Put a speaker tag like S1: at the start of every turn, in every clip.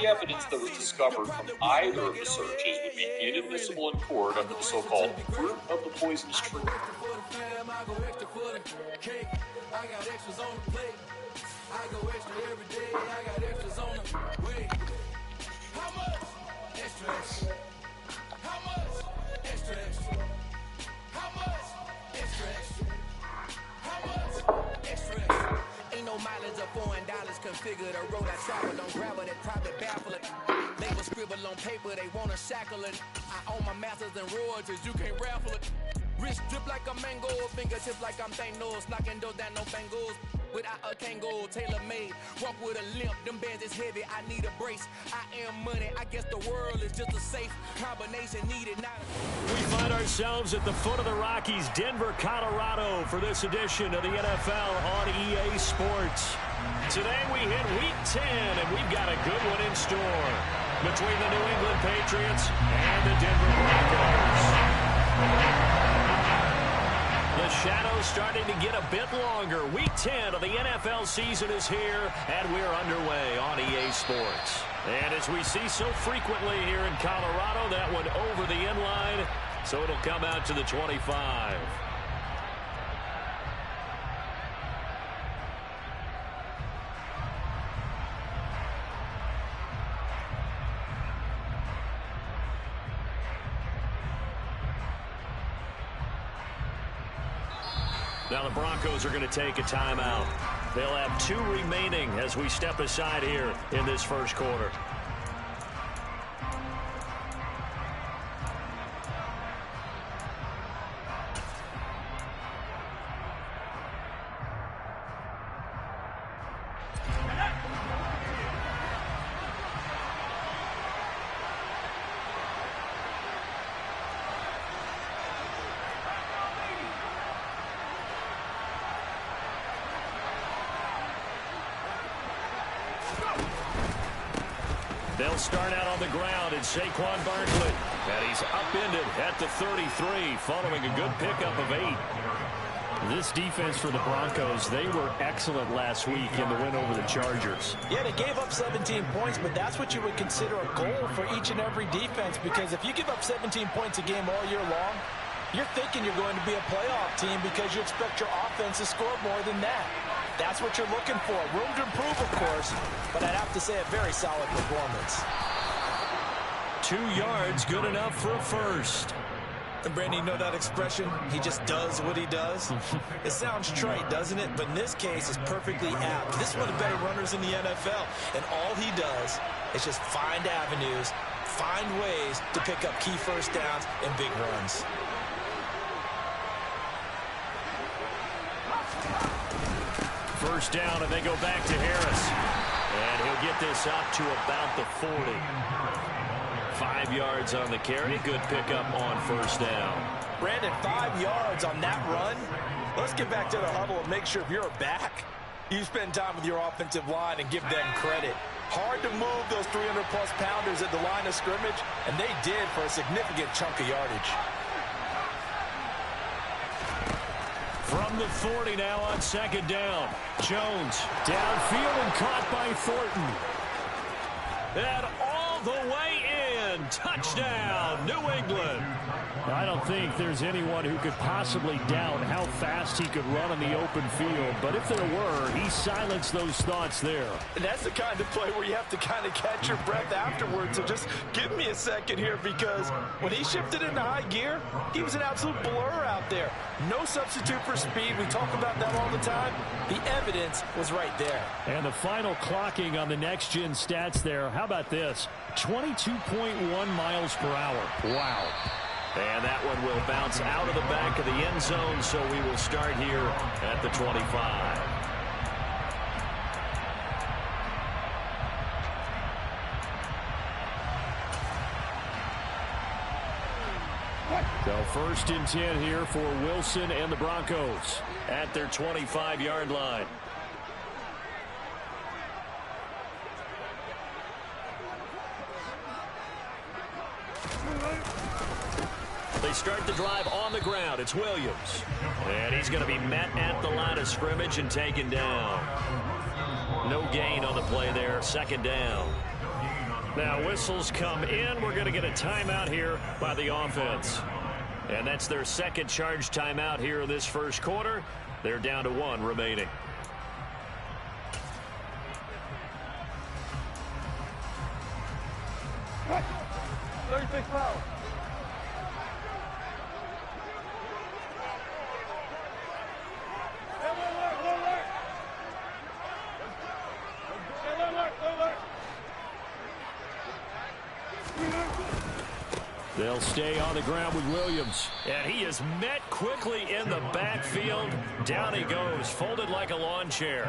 S1: Any evidence that was discovered from either of the searches would be inadmissible in court under the so-called fruit of the poisonous tree.
S2: I got extras on the plate. I go extra every day. I got extras on the way. How much? Extra, extra. How much? Extra, extra. How much? Extra, extra. How much? Extra, extra. Ain't no mileage of $4 configure the road I travel. Don't gravel that private baffle it. Label scribble on paper, they wanna shackle it. I own my masters and royalties, you can't raffle it. Wrist drip like a mango, fingertips like I'm Thanos, knocking doors down, no bangles. Without a Kango, tailor-made, walk with a limp, them bands is heavy, I need a brace. I am money, I guess the world is just a safe combination needed, not a...
S3: We find ourselves at the foot of the Rockies, Denver, Colorado, for this edition of the NFL on EA Sports. Today we hit Week 10, and we've got a good one in store between the New England Patriots and the Denver Broncos. The shadow's starting to get a bit longer. Week 10 of the NFL season is here, and we're underway on EA Sports. And as we see so frequently here in Colorado, that one over the end line, so it'll come out to the 25. Now the Broncos are going to take a timeout. They'll have 2 remaining as we step aside here in this first quarter. They'll start out on the ground, and Saquon Barkley. And he's upended at the 33, following a good pickup of 8.
S4: This defense for the Broncos, they were excellent last week in the win over the Chargers.
S5: Yeah, they gave up 17 points, but that's what you would consider a goal for each and every defense, because if you give up 17 points a game all year long, you're thinking you're going to be a playoff team because you expect your offense to score more than that. That's what you're looking for. Room to improve, of course, but I'd have to say a very solid performance.
S3: 2 yards, good enough for a first.
S5: And Brandon, you know that expression? He just does what he does. It sounds trite, doesn't it? But in this case, it's perfectly apt. This is one of the better runners in the NFL, and all he does is just find avenues, find ways to pick up key first downs and big runs.
S3: First down, and they go back to Harris. And he'll get this up to about the 40. 5 yards on the carry. Good pickup on first down.
S5: Brandon, 5 yards on that run. Let's get back to the huddle and make sure if you're back, you spend time with your offensive line and give them credit. Hard to move those 300-plus pounders at the line of scrimmage, and they did for a significant chunk of yardage.
S3: From the 40 now on second down. Jones downfield and caught by Thornton. And all the way in. Touchdown, New England.
S4: I don't think there's anyone who could possibly doubt how fast he could run in the open field. But if there were, he silenced those thoughts there.
S5: And that's the kind of play where you have to kind of catch your breath afterwards. So just give me a second here, because when he shifted into high gear, he was an absolute blur out there. No substitute for speed. We talk about that all the time. The evidence was right there.
S4: And the final clocking on the next-gen stats there. How about this? 22.1 miles per hour. Wow.
S3: And that one will bounce out of the back of the end zone, so we will start here at the 25. So first and 10 here for Wilson and the Broncos at their 25-yard line. They start the drive on the ground. It's Williams. And he's going to be met at the line of scrimmage and taken down. No gain on the play there. Second down. Now whistles come in. We're going to get a timeout here by the offense. And that's their second charge timeout here in this first quarter. They're down to 1 remaining.
S4: They'll stay on the ground with Williams.
S3: And he is met quickly in the backfield. Down he goes, folded like a lawn chair.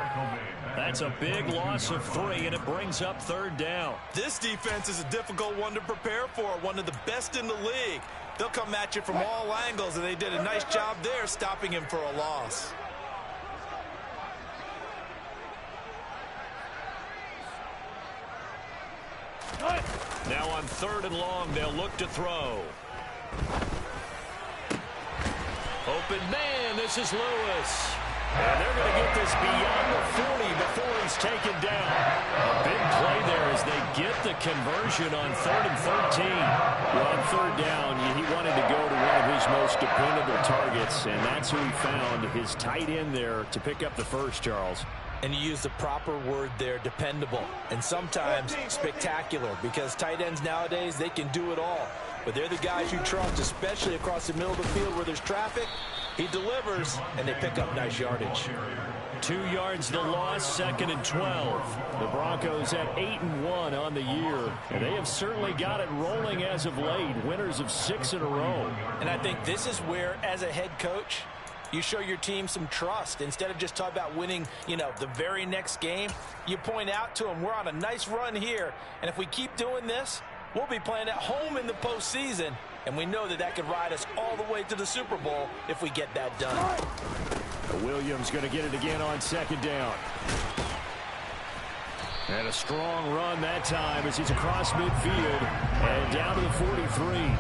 S3: That's a big loss of 3, and it brings up 3rd down.
S5: This defense is a difficult one to prepare for, one of the best in the league. They'll come at you from all angles, and they did a nice job there stopping him for a loss.
S3: Now on 3rd and long, they'll look to throw. Open man, this is Lewis. And they're going to get this beyond the 40 before he's taken down. A big play there as they get the conversion on 3rd and 13.
S4: Well, on 3rd down, he wanted to go to one of his most dependable targets, and that's who he found, his tight end there, to pick up the first, Charles.
S5: And you use the proper word there, dependable, and sometimes spectacular, because tight ends nowadays, they can do it all. But they're the guys you trust, especially across the middle of the field where there's traffic. He delivers, and they pick up nice yardage.
S3: 2 yards the loss, 2nd and 12.
S4: The Broncos at 8-1 on the year, and they have certainly got it rolling as of late, winners of 6 in a row.
S5: And I think this is where, as a head coach, you show your team some trust. Instead of just talking about winning, the very next game, you point out to them, we're on a nice run here, and if we keep doing this, we'll be playing at home in the postseason, and we know that could ride us all the way to the Super Bowl if we get that done.
S4: Williams going to get it again on 2nd down. And a strong run that time as he's across midfield and down to the 43.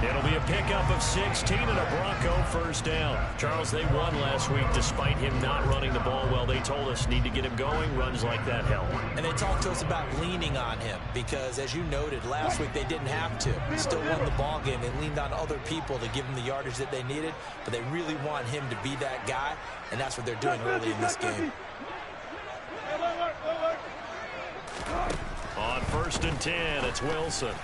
S3: It'll be a pickup of 16 and a Bronco first down. Charles, they won last week despite him not running the ball well. They told us need to get him going. Runs like that help.
S5: And they talked to us about leaning on him because, as you noted, last week they didn't have to. Still won the ball game. They leaned on other people to give them the yardage that they needed, but they really want him to be that guy, and that's what they're doing early in this game.
S3: On 1st and 10, it's Wilson.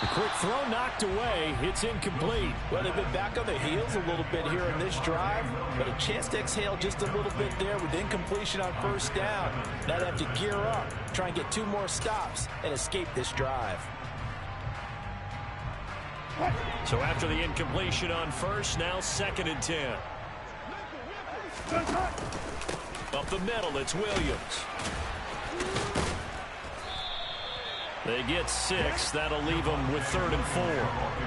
S4: The quick throw knocked away. It's incomplete.
S5: Well, they've been back on their heels a little bit here in this drive, but a chance to exhale just a little bit there with incompletion on 1st down. Now they have to gear up, try and get 2 more stops, and escape this drive.
S3: So after the incompletion on 1st, now 2nd and 10. Up the middle, it's Williams. They get 6. That'll leave them with 3rd and 4.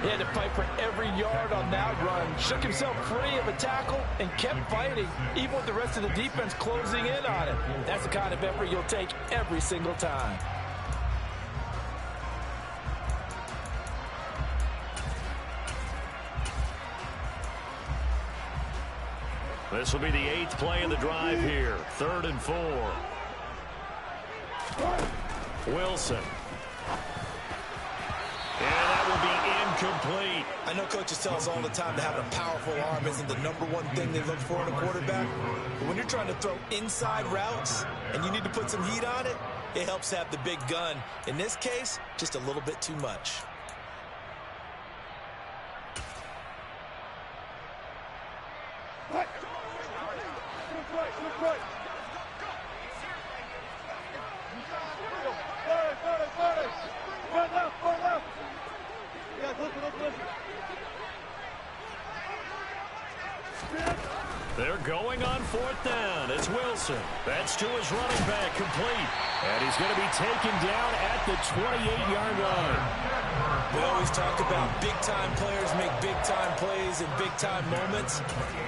S5: He had to fight for every yard on that run. Shook himself free of a tackle and kept fighting, even with the rest of the defense closing in on him. That's the kind of effort you'll take every single time.
S3: This will be the 8th play of the drive here. 3rd and 4. Wilson. And that will be incomplete.
S5: I know coaches tell us all the time that having a powerful arm isn't the #1 thing they look for in a quarterback. But when you're trying to throw inside routes and you need to put some heat on it, it helps have the big gun. In this case, just a little bit too much.
S3: They're going on 4th down. It's Wilson. That's to his running back, complete.
S4: And he's going to be taken down at the 28-yard line.
S5: We always talk about big-time players make big-time plays in big-time moments.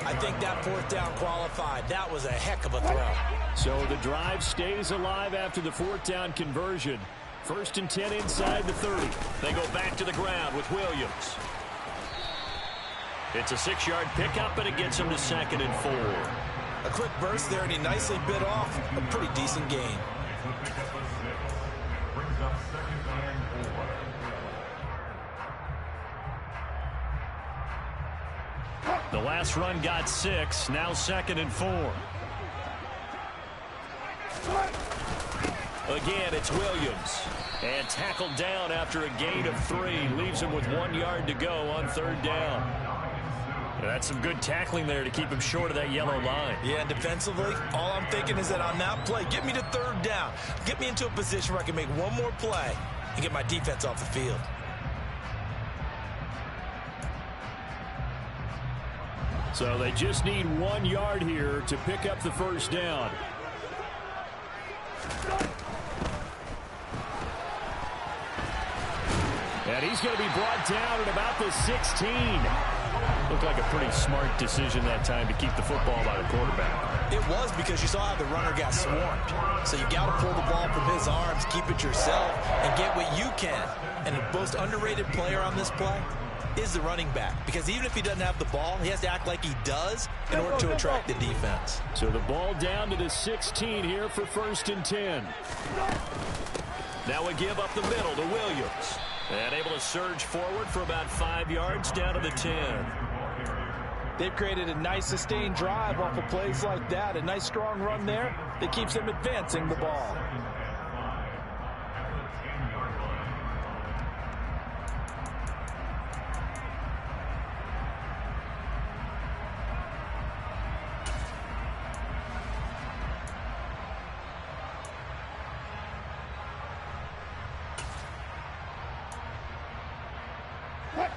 S5: I think that 4th down qualified. That was a heck of a throw.
S4: So the drive stays alive after the 4th down conversion. 1st and 10 inside the 30.
S3: They go back to the ground with Williams. It's a 6-yard pickup, and it gets him to 2nd and 4.
S5: A quick burst there, and he nicely bit off a pretty decent gain.
S3: The last run got 6. Now 2nd and 4. Again, it's Williams. And tackled down after a gain of 3. Leaves him with 1 yard to go on 3rd down. That's some good tackling there to keep him short of that yellow line.
S5: Yeah, and defensively, all I'm thinking is that on that play, get me to 3rd down. Get me into a position where I can make one more play and get my defense off the field.
S4: So they just need 1 yard here to pick up the 1st down. And he's going to be brought down at about the 16. Looked like a pretty smart decision that time to keep the football by the quarterback.
S5: It was, because you saw how the runner got swarmed. So you got to pull the ball from his arms, keep it yourself, and get what you can. And the most underrated player on this play is the running back, because even if he doesn't have the ball, he has to act like he does in order to attract the defense.
S4: So the ball down to the 16 here for 1st and 10.
S3: Now we give up the middle to Williams. And able to surge forward for about 5 yards down to the 10.
S5: They've created a nice sustained drive off of plays like that. A nice strong run there that keeps them advancing the ball.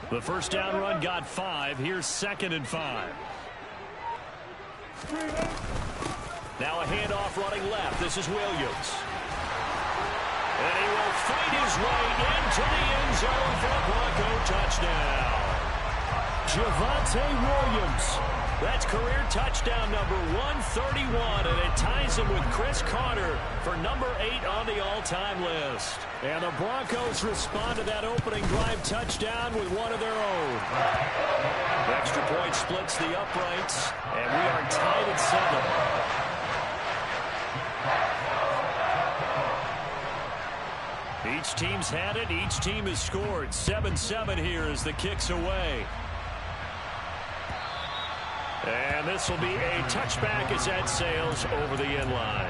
S3: The 1st down run got 5. Here's 2nd and 5. Now a handoff running left. This is Williams. And he will fight his way into the end zone for a Bronco touchdown. Javonte Williams. That's career touchdown number 131, and it ties him with Chris Carter for number 8 on the all-time list.
S4: And the Broncos respond to that opening drive touchdown with one of their own.
S3: The extra point splits the uprights, and we are tied at 7. Each team's had it. Each team has scored. 7-7 here as the kick's away. And this will be a touchback as that sails over the end line.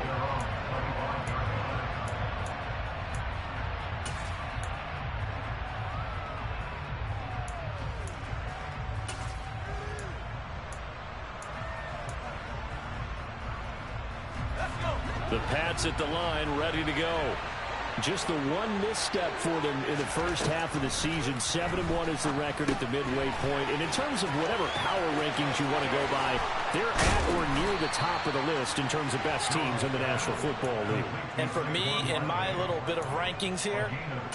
S3: The Pats at the line, ready to go.
S4: Just the one misstep for them in the first half of the season. 7-1 is the record at the midway point. And in terms of whatever power rankings you want to go by, they're at or near the top of the list in terms of best teams in the National Football League.
S5: And for me, in my little bit of rankings here,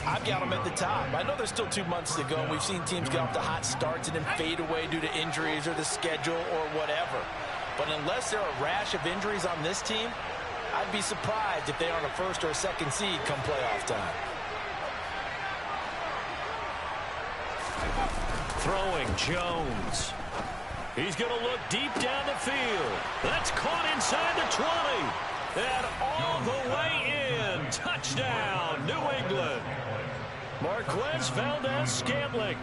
S5: I've got them at the top. I know there's still 2 months to go, and we've seen teams get off to hot starts and then fade away due to injuries or the schedule or whatever. But unless there are a rash of injuries on this team, I'd be surprised if they aren't a 1st or a 2nd seed come playoff time.
S3: Throwing Jones. He's going to look deep down the field. That's caught inside the 20. And all the way in. Touchdown, New England. Marquez Valdes-Scantling.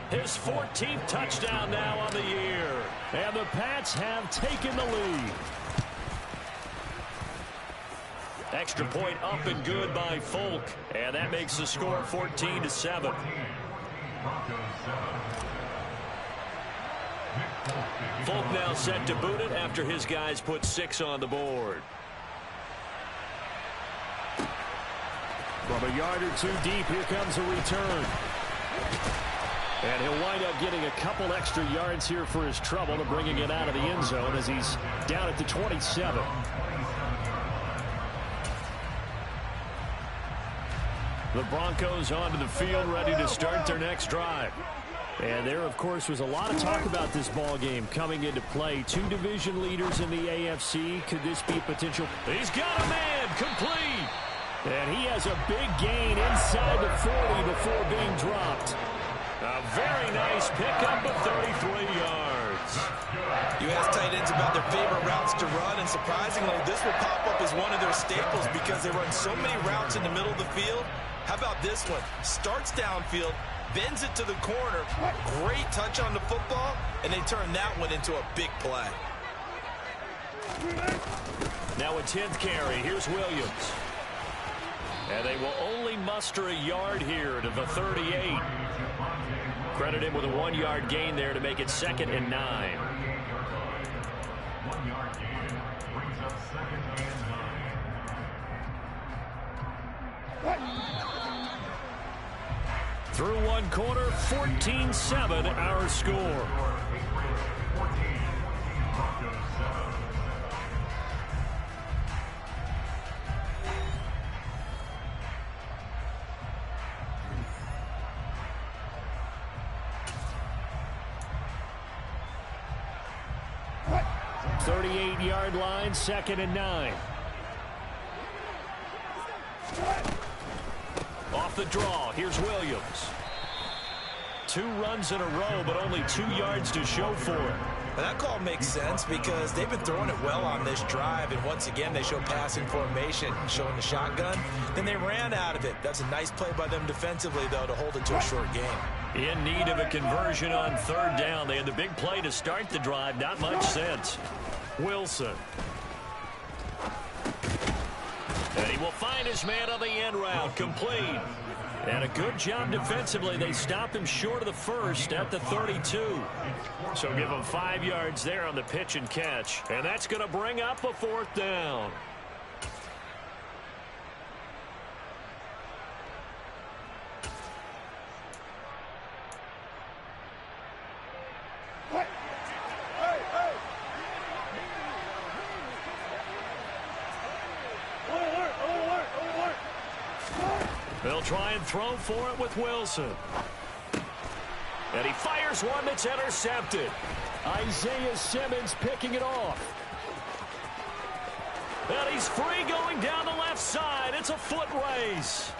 S3: His 14th touchdown now on the year.
S4: And the Pats have taken the lead.
S3: Extra point up and good by Folk. And that makes the score 14-7. Folk now set to boot it after his guys put 6 on the board.
S4: From a yard or 2 deep, here comes a return. And he'll wind up getting a couple extra yards here for his trouble to bringing it out of the end zone as he's down at the 27.
S3: The Broncos onto the field, ready to start their next drive.
S4: And there, of course, was a lot of talk about this ball game coming into play. 2 division leaders in the AFC. Could this be a potential?
S3: He's got a man, complete.
S4: And he has a big gain inside the 40 before being dropped.
S3: A very nice pickup of 33 yards.
S5: You ask tight ends about their favorite routes to run, and surprisingly, this will pop up as one of their staples because they run so many routes in the middle of the field. How about this one? Starts downfield, bends it to the corner. Great touch on the football, and they turn that one into a big play.
S3: Now a 10th carry. Here's Williams. And they will only muster a yard here to the 38. Credit him with a 1-yard gain there to make it 2nd and 9.
S6: 1-yard gain brings up 2nd and 9.
S3: Through one quarter, 14-7 our score. 38-yard line, 2nd and 9. Off the draw, here's Williams. 2 runs in a row, but only 2 yards to show for it.
S5: Well, that call makes sense because they've been throwing it well on this drive, and once again they show passing formation, showing the shotgun. Then they ran out of it. That's a nice play by them defensively, though, to hold it to a short game.
S3: In need of a conversion on 3rd down. They had the big play to start the drive. Not much sense. Wilson. And he will find his man on the end route. Complete. And a good job defensively. They stopped him short of the first at the 32. So give him 5 yards there on the pitch and catch. And that's going to bring up a 4th down. They'll try and throw for it with Wilson. And he fires one that's intercepted.
S4: Isaiah Simmons picking it off.
S3: And he's free going down the left side. It's a foot race.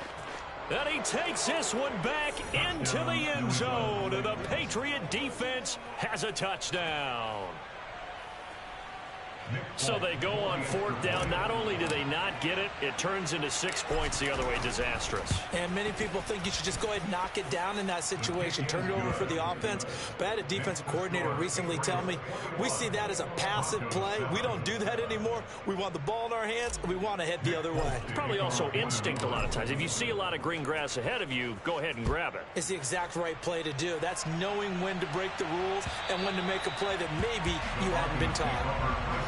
S3: And he takes this one back into the end zone. And the Patriot defense has a touchdown. So they go on 4th down. Not only do they not get it, it turns into 6 points the other way. Disastrous.
S5: And many people think you should just go ahead and knock it down in that situation. Turn it over for the offense. But I had a defensive coordinator recently tell me, we see that as a passive play. We don't do that anymore. We want the ball in our hands, and we want to head the other way.
S3: Probably also instinct a lot of times. If you see a lot of green grass ahead of you, go ahead and grab it.
S5: It's the exact right play to do. That's knowing when to break the rules and when to make a play that maybe you hadn't been taught.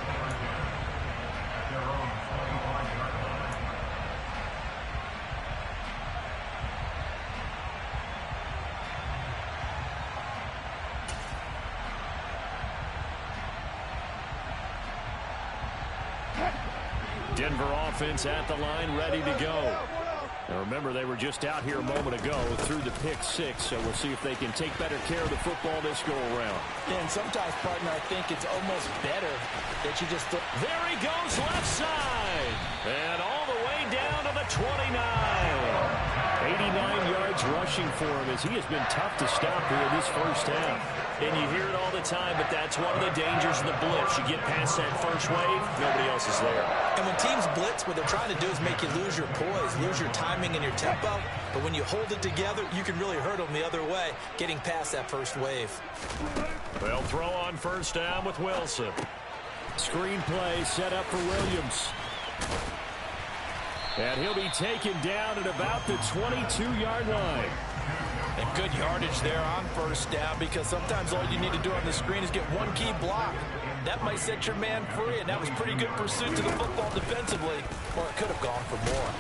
S3: Denver offense at the line, ready to go. Now remember, they were just out here a moment ago through the pick 6, so we'll see if they can take better care of the football this go-around.
S5: And sometimes, partner, I think it's almost better that you just...
S3: There he goes, left side. And all the way down to the 29. 89 yards rushing for him as he has been tough to stop here this first half. And you hear it all the time, but that's one of the dangers of the blitz. You get past that first wave, nobody else is there.
S5: And when teams blitz, what they're trying to do is make you lose your poise, lose your timing and your tempo. But when you hold it together, you can really hurt them the other way, getting past that first wave.
S3: They'll throw on 1st down with Wilson. Screen play set up for Williams. And he'll be taken down at about the 22-yard line.
S5: And good yardage there on 1st down, because sometimes all you need to do on the screen is get one key block. That might set your man free, and that was pretty good pursuit to the football defensively, or it could have gone for more.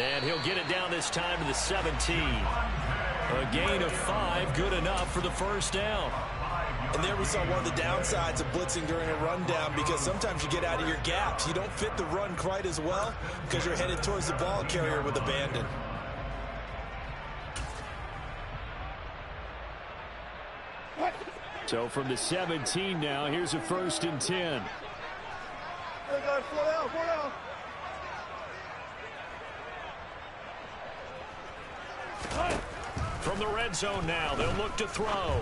S3: And he'll get it down this time to the 17. A gain of 5, good enough for the 1st down.
S5: And there we saw one of the downsides of blitzing during a rundown, because sometimes you get out of your gaps. You don't fit the run quite as well because you're headed towards the ball carrier with abandon.
S4: So from the 17 now, here's a 1st and 10.
S3: From the red zone now, they'll look to throw.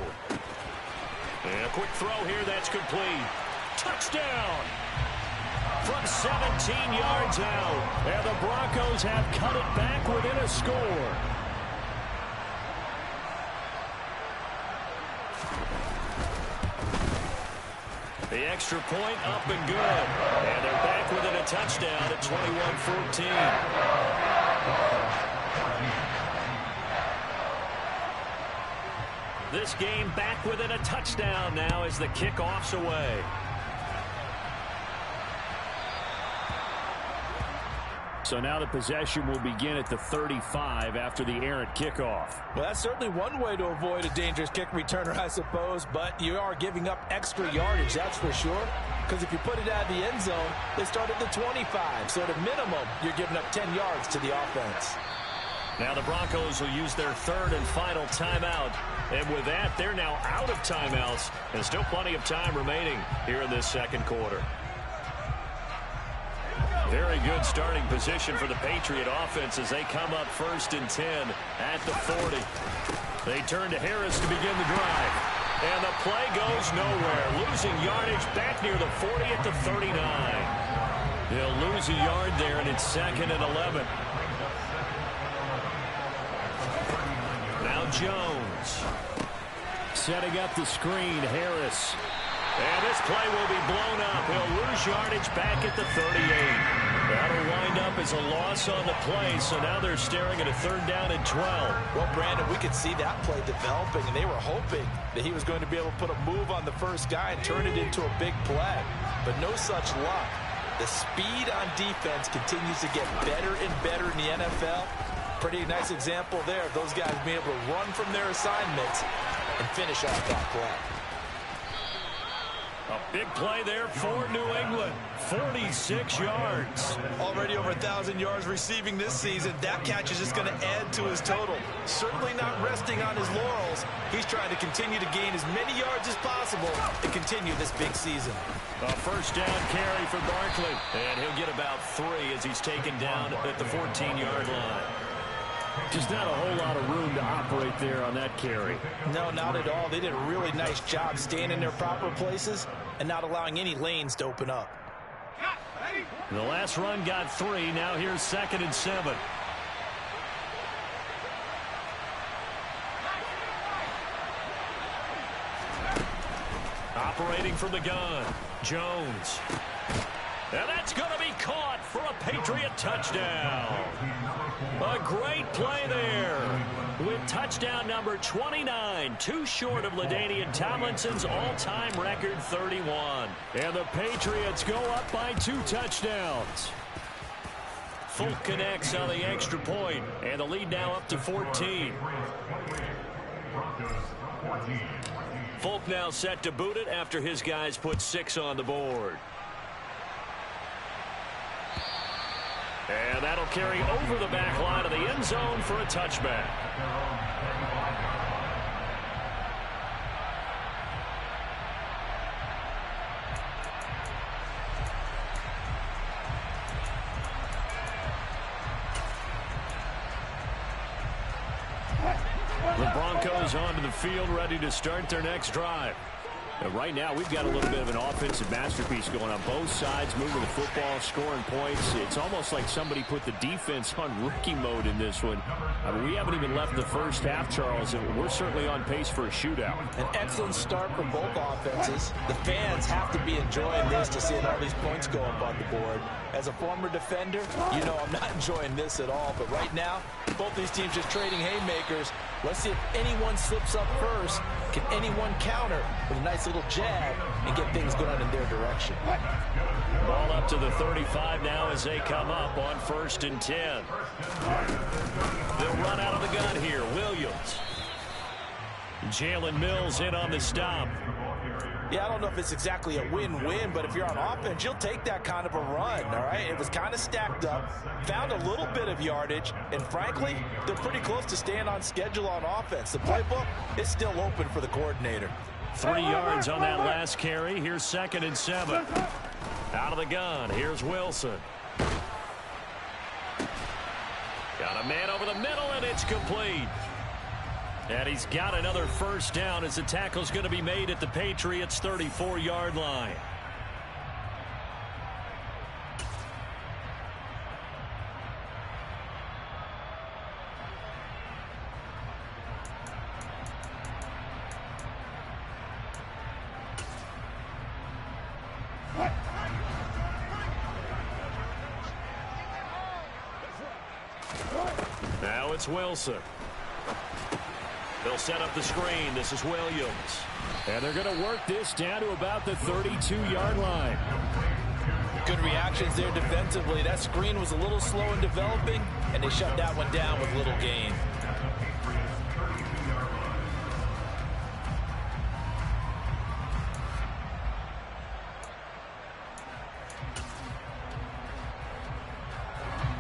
S3: And a quick throw here, that's complete. Touchdown! From 17 yards out. And the Broncos have cut it back within a score. The extra point up and good. And they're back within a touchdown at 21-14. This game back within a touchdown now as the kickoff's away.
S4: So now the possession will begin at the 35 after the errant kickoff.
S5: Well, that's certainly one way to avoid a dangerous kick returner, I suppose, but you are giving up extra yardage, that's for sure. Because if you put it out of the end zone, they start at the 25. So at a minimum, you're giving up 10 yards to the offense.
S3: Now the Broncos will use their third and final timeout. And with that, they're now out of timeouts. And still plenty of time remaining here in this second quarter. Very good starting position for the Patriot offense as they come up 1st and 10 at the 40. They turn to Harris to begin the drive. And the play goes nowhere. Losing yardage back near the 40 at the 39. They'll lose a yard there, and it's 2nd and 11. Now Jones.
S4: Setting up the screen, Harris.
S3: And this play will be blown up. He'll lose yardage back at the 38. That'll wind up as a loss on the play, so now they're staring at a 3rd down and 12.
S5: Well, Brandon, we could see that play developing, and they were hoping that he was going to be able to put a move on the first guy and turn it into a big play. But no such luck. The speed on defense continues to get better and better in the NFL. Pretty nice example there of those guys being able to run from their assignments and finish off that play.
S3: A big play there for New England. 46 yards.
S5: Already over 1,000 yards receiving this season. That catch is just going to add to his total. Certainly not resting on his laurels. He's trying to continue to gain as many yards as possible to continue this big season.
S3: A 1st down carry for Barkley. And he'll get about 3 as he's taken down at the 14-yard line.
S4: Just not a whole lot of room to operate there on that carry.
S5: No, not at all. They did a really nice job staying in their proper places and not allowing any lanes to open up.
S3: The last run got 3. Now here's 2nd and 7. Operating from the gun, Jones. And that's going to be caught for a Patriot touchdown. A great play there with touchdown number 29, too short of LaDainian Tomlinson's all-time record 31.
S4: And the Patriots go up by 2 touchdowns.
S3: Folk connects on the extra point, and the lead now up to 14. Folk now set to boot it after his guys put 6 on the board. And that'll carry over the back line of the end zone for a touchback. The Broncos onto the field, ready to start their next drive. And right now, we've got a little bit of an offensive masterpiece going on both sides, moving the football, scoring points. It's almost like somebody put the defense on rookie mode in this one. I mean, we haven't even left the first half, Charles, and we're certainly on pace for a shootout.
S5: An excellent start for both offenses. The fans have to be enjoying this to see all these points go up on the board. As a former defender, you know I'm not enjoying this at all. But right now, both these teams just trading haymakers. Let's see if anyone slips up first. Can anyone counter with a nice little jab and get things going in their direction?
S3: Ball up to the 35 now as they come up on 1st and 10. They'll run out of the gun here. Williams. Jalen Mills in on the stop.
S5: Yeah, I don't know if it's exactly a win-win, but if you're on offense, you'll take that kind of a run, all right? It was kind of stacked up, found a little bit of yardage, and frankly, they're pretty close to staying on schedule on offense. The playbook is still open for the coordinator.
S3: 3 yards on that last carry. Here's 2nd and 7. Out of the gun. Here's Wilson. Got a man over the middle, and it's complete. And he's got another 1st down as the tackle's going to be made at the Patriots' 34-yard line. Now it's Wilson. They'll set up the screen. This is Williams.
S4: And they're going to work this down to about the 32-yard line.
S5: Good reactions there defensively. That screen was a little slow in developing, and they shut that one down with little gain.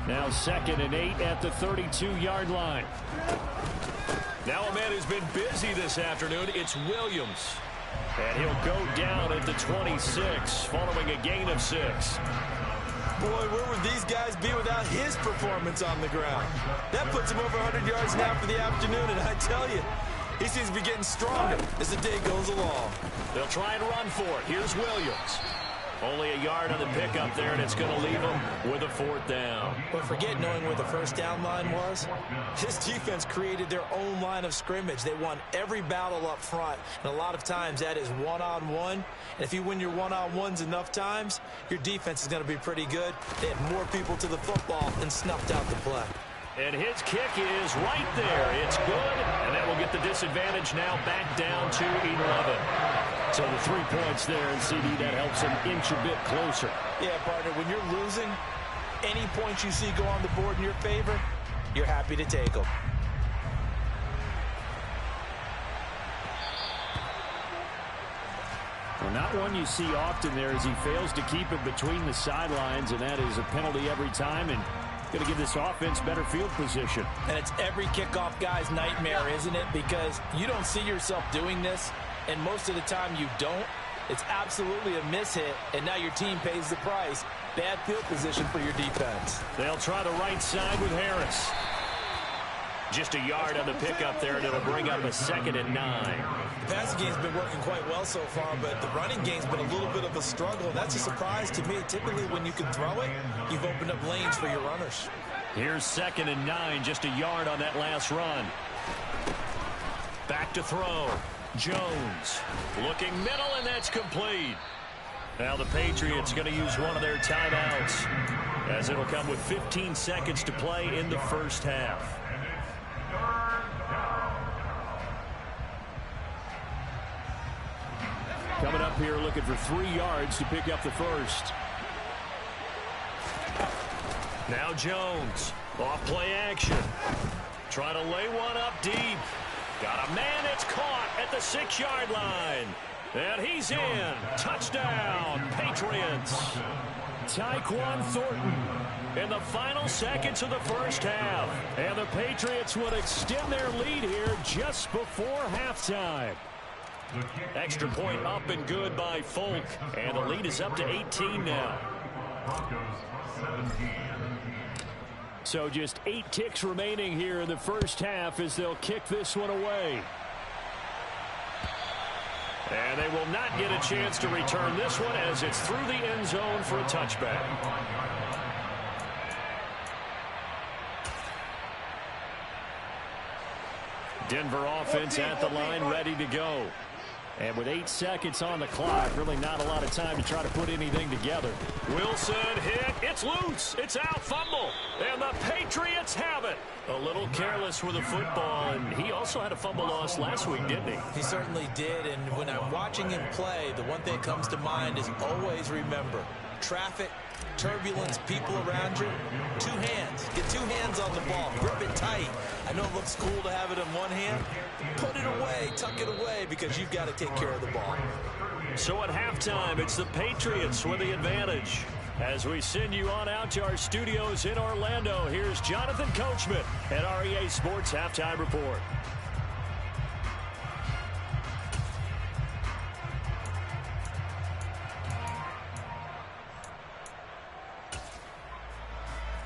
S4: Now 2nd and 8 at the 32-yard line.
S3: Now a man who's been busy this afternoon. It's Williams.
S4: And he'll go down at the 26 following a gain of 6.
S5: Boy, where would these guys be without his performance on the ground? That puts him over 100 yards now for the afternoon, and I tell you, he seems to be getting stronger as the day goes along.
S3: They'll try and run for it. Here's Williams. Only a yard on the pickup there, and it's going to leave them with a 4th down.
S5: But forget knowing where the first down line was. His defense created their own line of scrimmage. They won every battle up front, and a lot of times that is one-on-one. And if you win your one-on-ones enough times, your defense is going to be pretty good. They had more people to the football and snuffed out the play.
S3: And his kick is right there. It's good, and that will get the disadvantage now back down to 11.
S4: So the 3 points there, and CD, that helps them inch a bit closer.
S5: Yeah, partner, when you're losing, any points you see go on the board in your favor, you're happy to take them.
S4: Well, not one you see often there as he fails to keep it between the sidelines, and that is a penalty every time, and going to give this offense better field position.
S5: And it's every kickoff guy's nightmare, isn't it? Because you don't see yourself doing this, and most of the time you don't. It's absolutely a mishit, and now your team pays the price. Bad field position for your defense.
S3: They'll try the right side with Harris. Just a yard on the pickup there, and it'll bring up a 2nd and 9.
S5: The passing game's been working quite well so far, but the running game's been a little bit of a struggle. That's a surprise to me. Typically, when you can throw it, you've opened up lanes for your runners.
S3: Here's 2nd and 9, just a yard on that last run. Back to throw. Jones looking middle, and that's complete. Now the Patriots going to use one of their timeouts, as it'll come with 15 seconds to play in the first half.
S4: Coming up here looking for 3 yards to pick up the first.
S3: Now Jones, off play action. Trying to lay one up deep. Got a man that's caught at the 6-yard line. And he's in. Touchdown, Patriots.
S4: Tyquan Thornton
S3: In the final seconds of the first half.
S4: And the Patriots would extend their lead here just before halftime.
S3: Extra point up and good by Folk. And the lead is up to 18 now.
S4: So just 8 ticks remaining here in the first half as they'll kick this one away.
S3: And they will not get a chance to return this one as it's through the end zone for a touchback.
S4: Denver offense at the line, ready to go. And with 8 seconds on the clock, really not a lot of time to try to put anything together.
S3: Wilson hit. It's loose. It's out. Fumble. And the Patriots have it. A little careless with the football, and he also had a fumble loss last week, didn't he?
S5: He certainly did, and when I'm watching him play, the one thing that comes to mind is always remember, traffic, turbulence, people around you, 2 hands. Get 2 hands on the ball. Grip it tight. I know it looks cool to have it in one hand. Put it away. Tuck it away because you've got to take care of the ball.
S3: So at halftime, it's the Patriots with the advantage. As we send you on out to our studios in Orlando, here's Jonathan Coachman at REA Sports Halftime Report.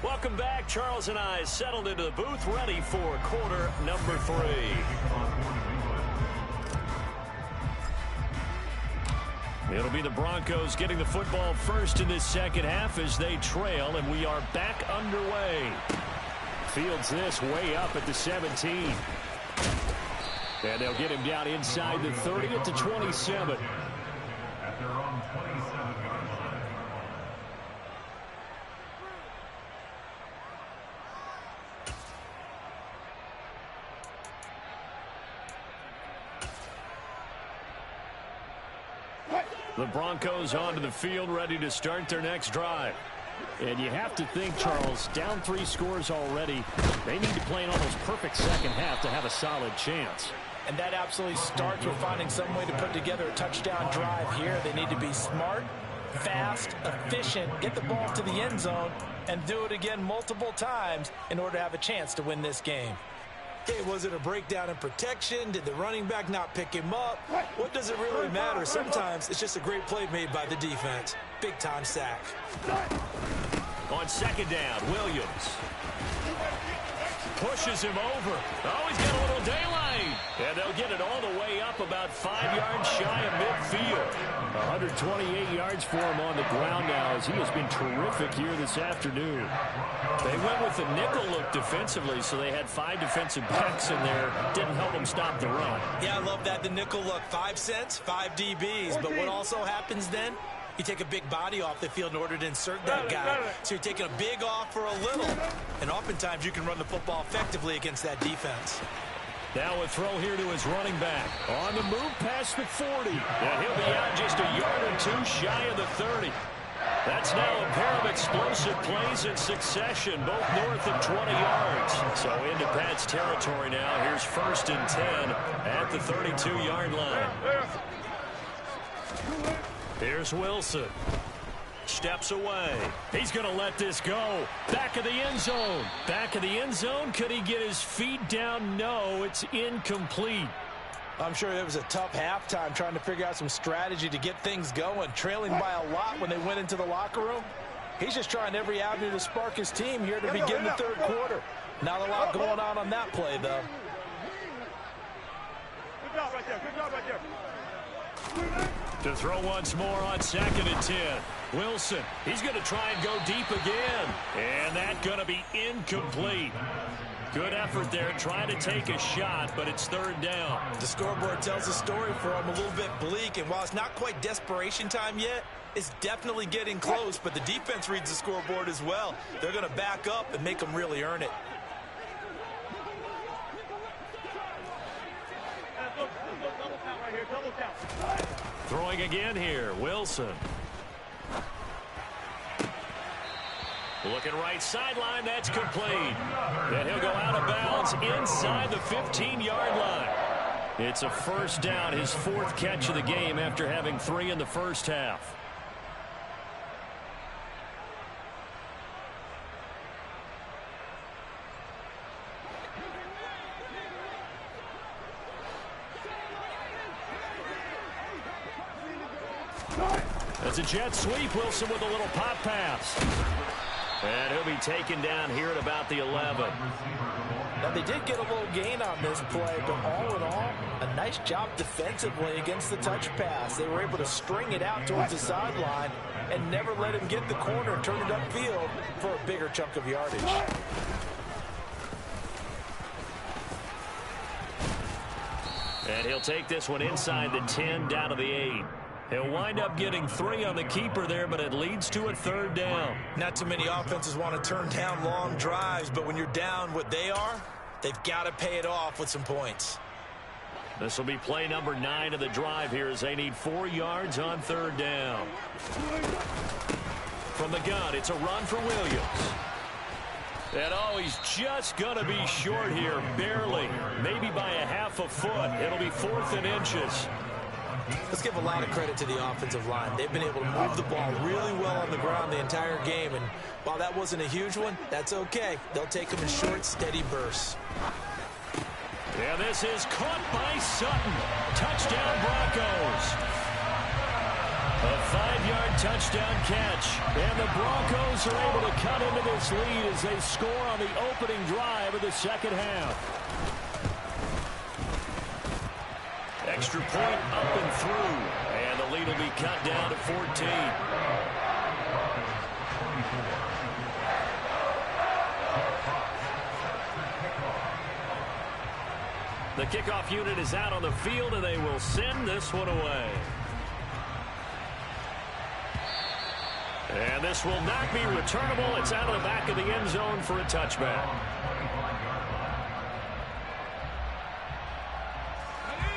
S3: Welcome back. Charles and I settled into the booth, ready for quarter number 3. It'll be the Broncos getting the football first in this second half as they trail, and we are back underway.
S4: Fields this way up at the 17. And they'll get him down inside the 30 at the 27.
S6: At their own 27-yard line.
S3: The Broncos onto the field, ready to start their next drive.
S4: And you have to think, Charles, down 3 scores already. They need to play an almost perfect second half to have a solid chance.
S5: And that absolutely starts with finding some way to put together a touchdown drive here. They need to be smart, fast, efficient, get the ball to the end zone, and do it again multiple times in order to have a chance to win this game.
S7: Okay, was it a breakdown in protection? Did the running back not pick him up? What does it really matter? Sometimes it's just a great play made by the defense. Big-time sack.
S3: On second down, Williams pushes him over. Oh, he's got a little daylight. And they'll get it all the way up about 5 yards shy of midfield.
S4: 128 yards for him on the ground now as he has been terrific here this afternoon.
S3: They went with the nickel look defensively, so they had 5 defensive backs in there. Didn't help them stop the run.
S7: Yeah, I love that. The nickel look, 5 cents, 5 DBs. But what also happens then? You take a big body off the field in order to insert that guy. So you're taking a big off for a little. And oftentimes you can run the football effectively against that defense.
S3: Now a throw here to his running back. On the move past the 40. And he'll be out just a yard or 2 shy of the 30. That's now a pair of explosive plays in succession, both north of 20 yards. So into Pat's territory now. Here's 1st and 10 at the 32-yard line. Here's Wilson. Steps away. He's going to let this go. Back of the end zone. Back of the end zone. Could he get his feet down? No, it's incomplete.
S5: I'm sure it was a tough halftime trying to figure out some strategy to get things going, trailing by a lot when they went into the locker room. He's just trying every avenue to spark his team here to begin the 3rd quarter. Not a lot going on that play, though.
S6: Good job right there. Good job right there.
S3: To throw once more on 2nd and 10. Wilson, he's going to try and go deep again. And that's going to be incomplete. Good effort there trying to take a shot, but it's 3rd down.
S7: The scoreboard tells the story for him a little bit bleak, and while it's not quite desperation time yet, it's definitely getting close, but the defense reads the scoreboard as well. They're going to back up and make them really earn it.
S3: Throwing again here, Wilson. Looking right sideline, that's complete. And he'll go out of bounds inside the 15-yard line. It's a 1st down, his 4th catch of the game after having 3 in the first half. It's a jet sweep. Wilson with a little pop pass. And he'll be taken down here at about the 11.
S5: Now, they did get a little gain on this play, but all in all, a nice job defensively against the touch pass. They were able to string it out towards the sideline and never let him get the corner and turn it upfield for a bigger chunk of yardage.
S3: And he'll take this one inside the 10, down to the 8. He'll wind up getting 3 on the keeper there, but it leads to a 3rd down.
S7: Not too many offenses want to turn down long drives, but when you're down what they are, they've got to pay it off with some points.
S3: This will be play number 9 of the drive here as they need 4 yards on 3rd down. From the gun, it's a run for Williams. And oh, he's just going to be short here, barely. Maybe by a half a foot. It'll be 4th and inches.
S7: Let's give a lot of credit to the offensive line. They've been able to move the ball really well on the ground the entire game, and while that wasn't a huge one, that's okay. They'll take them in short, steady bursts.
S3: Yeah, this is caught by Sutton. Touchdown, Broncos. A 5-yard touchdown catch, and the Broncos are able to cut into this lead as they score on the opening drive of the second half. Extra point up and through, and the lead will be cut down to 14. The kickoff unit is out on the field, and they will send this one away. And this will not be returnable. It's out of the back of the end zone for a touchback.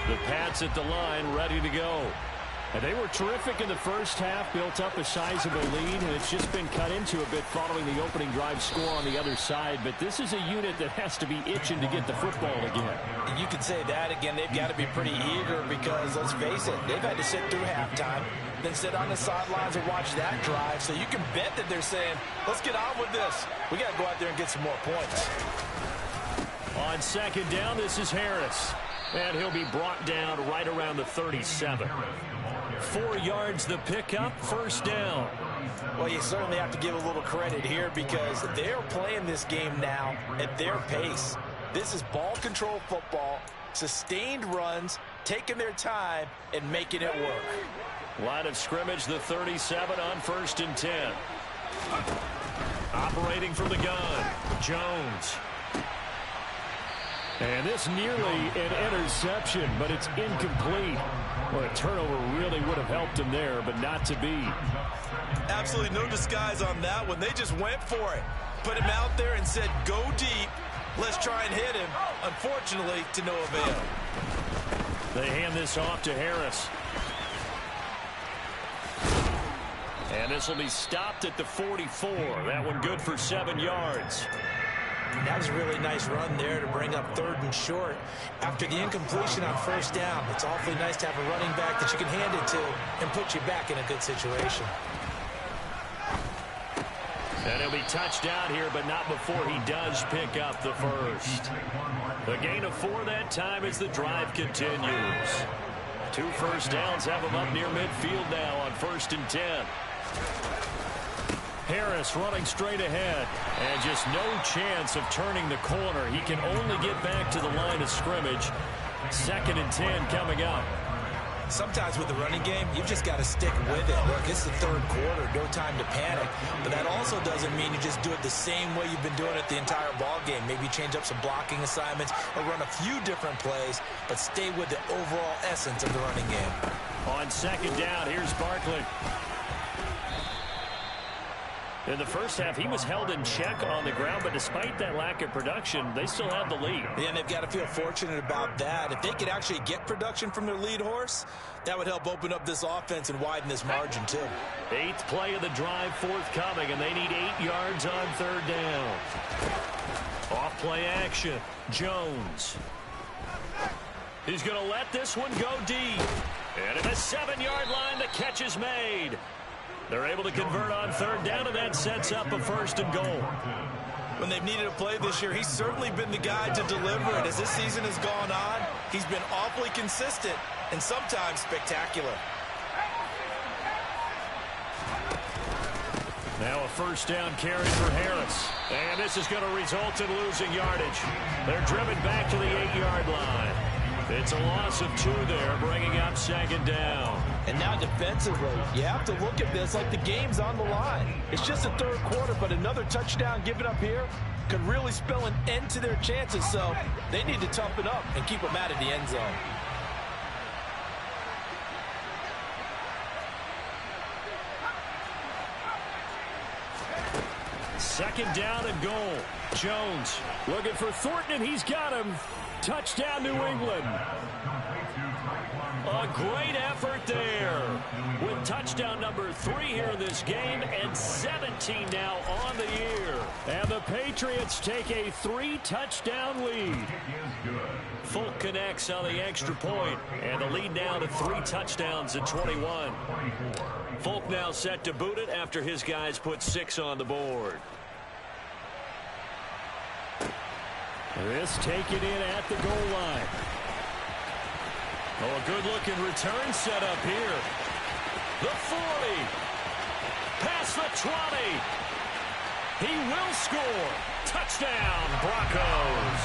S3: The Pats at the line, ready to go.
S4: And they were terrific in the first half, built up a sizable lead, and it's just been cut into a bit following the opening drive score on the other side. But this is a unit that has to be itching to get the football again.
S5: And you can say that again. They've got to be pretty eager because, let's face it, they've had to sit through halftime, then sit on the sidelines and watch that drive. So you can bet that they're saying, let's get on with this. We got to go out there and get some more points.
S3: On second down, this is Harris. And he'll be brought down right around the 37. 4 yards the pickup, first down.
S5: Well, you certainly have to give a little credit here because they're playing this game now at their pace. This is ball control football, sustained runs, taking their time, and making it work.
S3: Line of scrimmage, the 37 on 1st and 10. Operating from the gun, Jones. And this nearly an interception, but it's incomplete. Well, a turnover really would have helped him there, but not to be.
S7: Absolutely no disguise on that one. They just went for it. Put him out there and said, go deep. Let's try and hit him. Unfortunately, to no avail.
S3: They hand this off to Harris. And this will be stopped at the 44. That one good for 7 yards.
S5: That was a really nice run there to bring up 3rd and short. After the incompletion on 1st down, it's awfully nice to have a running back that you can hand it to and put you back in a good situation.
S3: And he'll be touched down here, but not before he does pick up the first. The gain of 4 that time as the drive continues. 2 first downs have him up near midfield now on 1st and 10. Harris running straight ahead, and just no chance of turning the corner. He can only get back to the line of scrimmage. 2nd and 10 coming up.
S5: Sometimes with the running game, you've just got to stick with it. Look, it's the 3rd quarter, no time to panic. But that also doesn't mean you just do it the same way you've been doing it the entire ball game. Maybe change up some blocking assignments or run a few different plays, but stay with the overall essence of the running game.
S3: On 2nd down, here's Barkley. In the first half, he was held in check on the ground, but despite that lack of production, they still have the lead.
S5: Yeah, and they've got to feel fortunate about that. If they could actually get production from their lead horse, that would help open up this offense and widen this margin, too.
S3: 8th play of the drive forthcoming, and they need 8 yards on 3rd down. Off play action, Jones. He's going to let this one go deep. And at the 7-yard line, the catch is made. They're able to convert on 3rd down, and that sets up a 1st and goal.
S7: When they've needed a play this year, he's certainly been the guy to deliver it. As this season has gone on, he's been awfully consistent and sometimes spectacular.
S3: Now a 1st down carry for Harris. And this is going to result in losing yardage. They're driven back to the 8-yard line. It's a loss of 2 there, bringing up 2nd down.
S5: And now defensively, you have to look at this like the game's on the line. It's just the 3rd quarter, but another touchdown given up here could really spell an end to their chances. So they need to toughen up and keep them out of the end zone.
S3: Second down and goal. Jones looking for Thornton, and he's got him. Touchdown, New England. A great effort there with touchdown number 3 here in this game, and 17 now on the year. And the Patriots take a 3-touchdown lead. Folk connects on the extra point, and the lead now to 3 touchdowns at 21. Folk now set to boot it after his guys put 6 on the board.
S4: This taken in at the goal line.
S3: Oh, a good-looking return set up here. The 40. Past the 20. He will score. Touchdown, Broncos.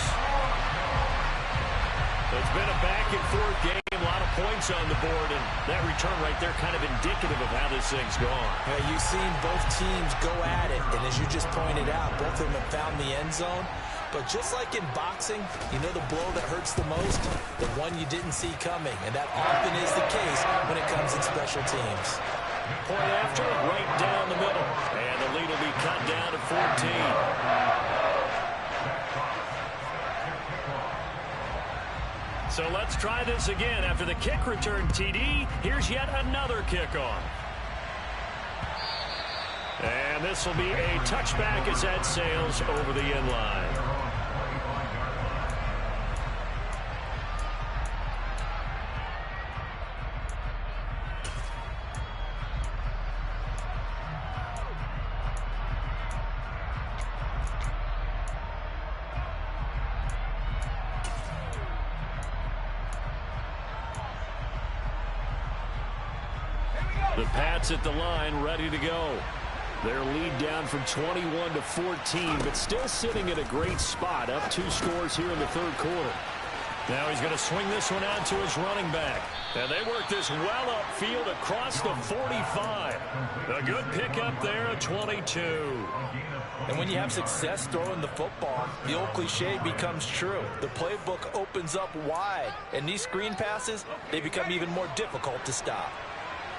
S3: It's been a back-and-forth game. A lot of points on the board, and that return right there kind of indicative of how this thing's gone.
S5: Yeah, you've seen both teams go at it, and as you just pointed out, both of them have found the end zone. But just like in boxing, you know the blow that hurts the most? The one you didn't see coming. And that often is the case when it comes in special teams.
S3: Point after, right down the middle. And the lead will be cut down to 14. So let's try this again. After the kick return TD, here's yet another kickoff. And this will be a touchback as that sails over the end line. The Pats at the line, ready to go. Their lead down from 21 to 14, but still sitting at a great spot, up 2 scores here in the third quarter. Now he's going to swing this one out to his running back. And they work this well upfield across the 45. A good pickup there at 22.
S5: And when you have success throwing the football, the old cliche becomes true. The playbook opens up wide, and these screen passes, they become even more difficult to stop.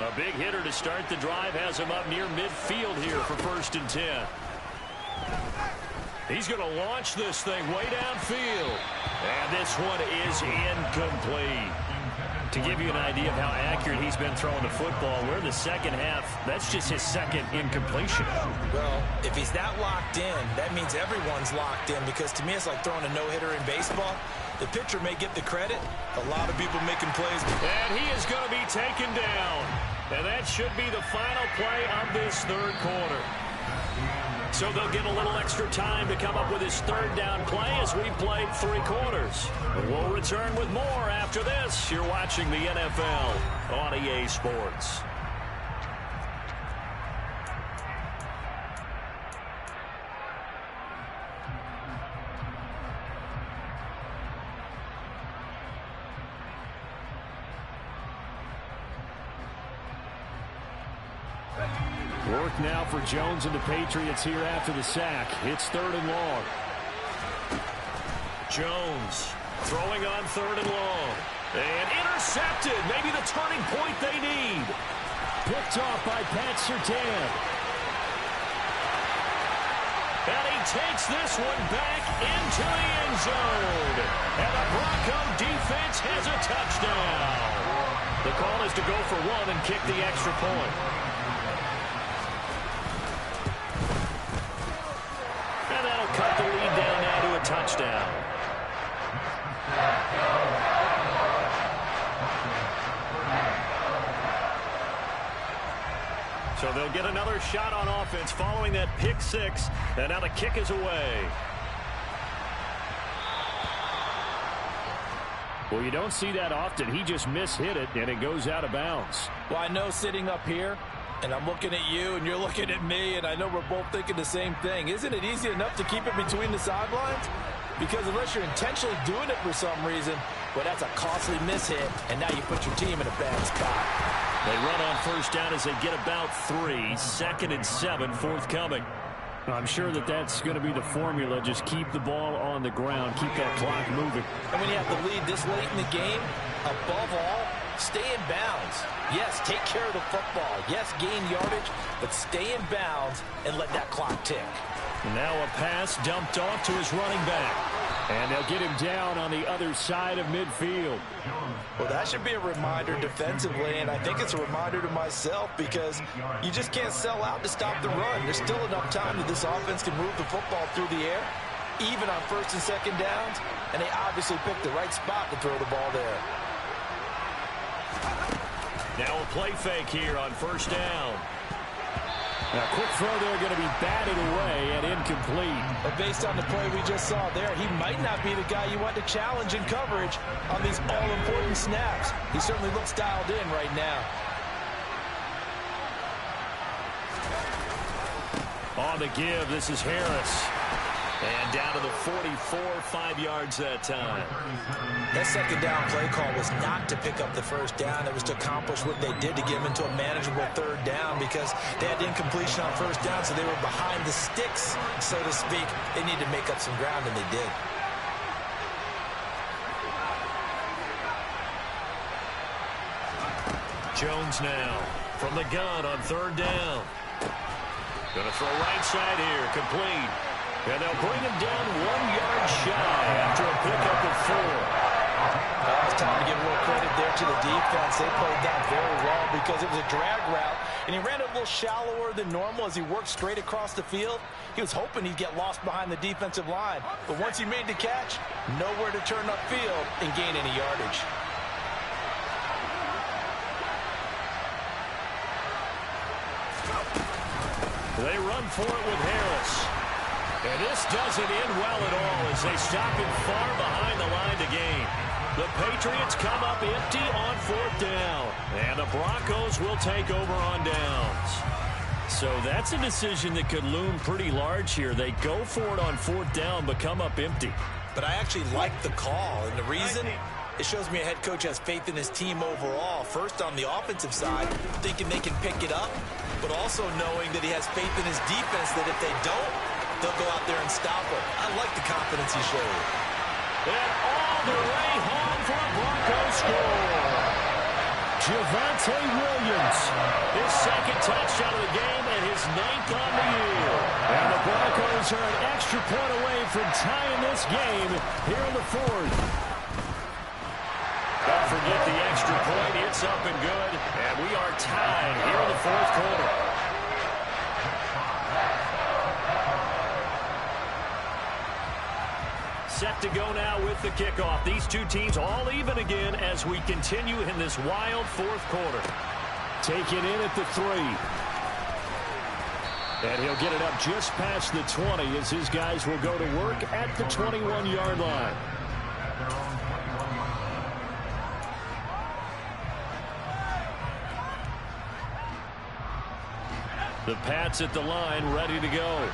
S3: A big hitter to start the drive has him up near midfield here for 1st and 10. He's going to launch this thing way downfield. And this one is incomplete. To give you an idea of how accurate he's been throwing the football, we're in the second half. That's just his second incompletion.
S5: Well, if he's that locked in, that means everyone's locked in, because to me it's like throwing a no-hitter in baseball. The pitcher may get the credit. A lot of people making plays.
S3: And he is going to be taken down. And that should be the final play of this third quarter. So they'll get a little extra time to come up with his third down play as we played 3 quarters. We'll return with more after this. You're watching the NFL on EA Sports.
S4: Work now for Jones and the Patriots here after the sack. It's 3rd and long.
S3: Jones throwing on 3rd and long. And intercepted. Maybe the turning point they need.
S4: Picked off by Pat Surtain.
S3: And he takes this one back into the end zone. And the Bronco defense has a touchdown. The call is to go for 1 and kick the extra point. And that'll cut the lead down now to a touchdown. So they'll get another shot on offense following that pick 6. And now the kick is away.
S4: Well, you don't see that often. He just mishit it, and it goes out of bounds.
S5: Well, I know sitting up here, and I'm looking at you, and you're looking at me, and I know we're both thinking the same thing. Isn't it easy enough to keep it between the sidelines? Because unless you're intentionally doing it for some reason, well, that's a costly mishit, and now you put your team in a bad spot.
S3: They run on first down as they get about 3. 2nd and 7 forthcoming.
S4: I'm sure that's going to be the formula. Just keep the ball on the ground. Keep that clock moving.
S5: And when you have the lead this late in the game, above all, stay in bounds. Yes, take care of the football. Yes, gain yardage, but stay in bounds and let that clock tick.
S3: Now a pass dumped off to his running back.
S4: And they'll get him down on the other side of midfield.
S5: Well, that should be a reminder defensively, and I think it's a reminder to myself, because you just can't sell out to stop the run. There's still enough time that this offense can move the football through the air, even on 1st and 2nd downs, and they obviously picked the right spot to throw the ball there.
S3: Now a play fake here on 1st down.
S4: Now, quick throw there, going to be batted away and incomplete.
S5: But based on the play we just saw there, he might not be the guy you want to challenge in coverage on these all-important snaps. He certainly looks dialed in right now.
S3: On the give, this is Harris. And down to the 44, 5 yards that time.
S5: That 2nd down play call was not to pick up the 1st down. It was to accomplish what they did to get them into a manageable 3rd down, because they had incompletion on 1st down, so they were behind the sticks, so to speak. They needed to make up some ground, and they did.
S3: Jones now from the gun on 3rd down. Going to throw right side here, complete. And they'll bring him down 1 yard shy after a pickup of 4.
S5: defense, they played that very well because it was a drag route, and he ran it a little shallower than normal as he worked straight across the field. He was hoping he'd get lost behind the defensive line, but once he made the catch, nowhere to turn upfield and gain any yardage.
S3: They run for it with Harris. And this doesn't end well at all as they stop him far behind the line to gain. The Patriots come up empty on 4th down. And the Broncos will take over on downs. So that's a decision that could loom pretty large here. They go for it on 4th down, but come up empty.
S7: But I actually like the call, and the reason? It shows me a head coach has faith in his team overall. First, on the offensive side, thinking they can pick it up, but also knowing that he has faith in his defense that if they don't, they'll go out there and stop him. I like the confidence he showed.
S3: And all the way home for a Broncos score. Javonte Williams, his second touchdown of the game and his 9th on the year. And the Broncos are an extra point away from tying this game here in the 4th. Don't forget the extra point. It's up and good. And we are tied here in the 4th quarter. Set to go now with the kickoff. These two teams all even again as we continue in this wild 4th quarter. Taken in at the 3. And he'll get it up just past the 20 as his guys will go to work at the 21-yard line. The Pats at the line, ready to go.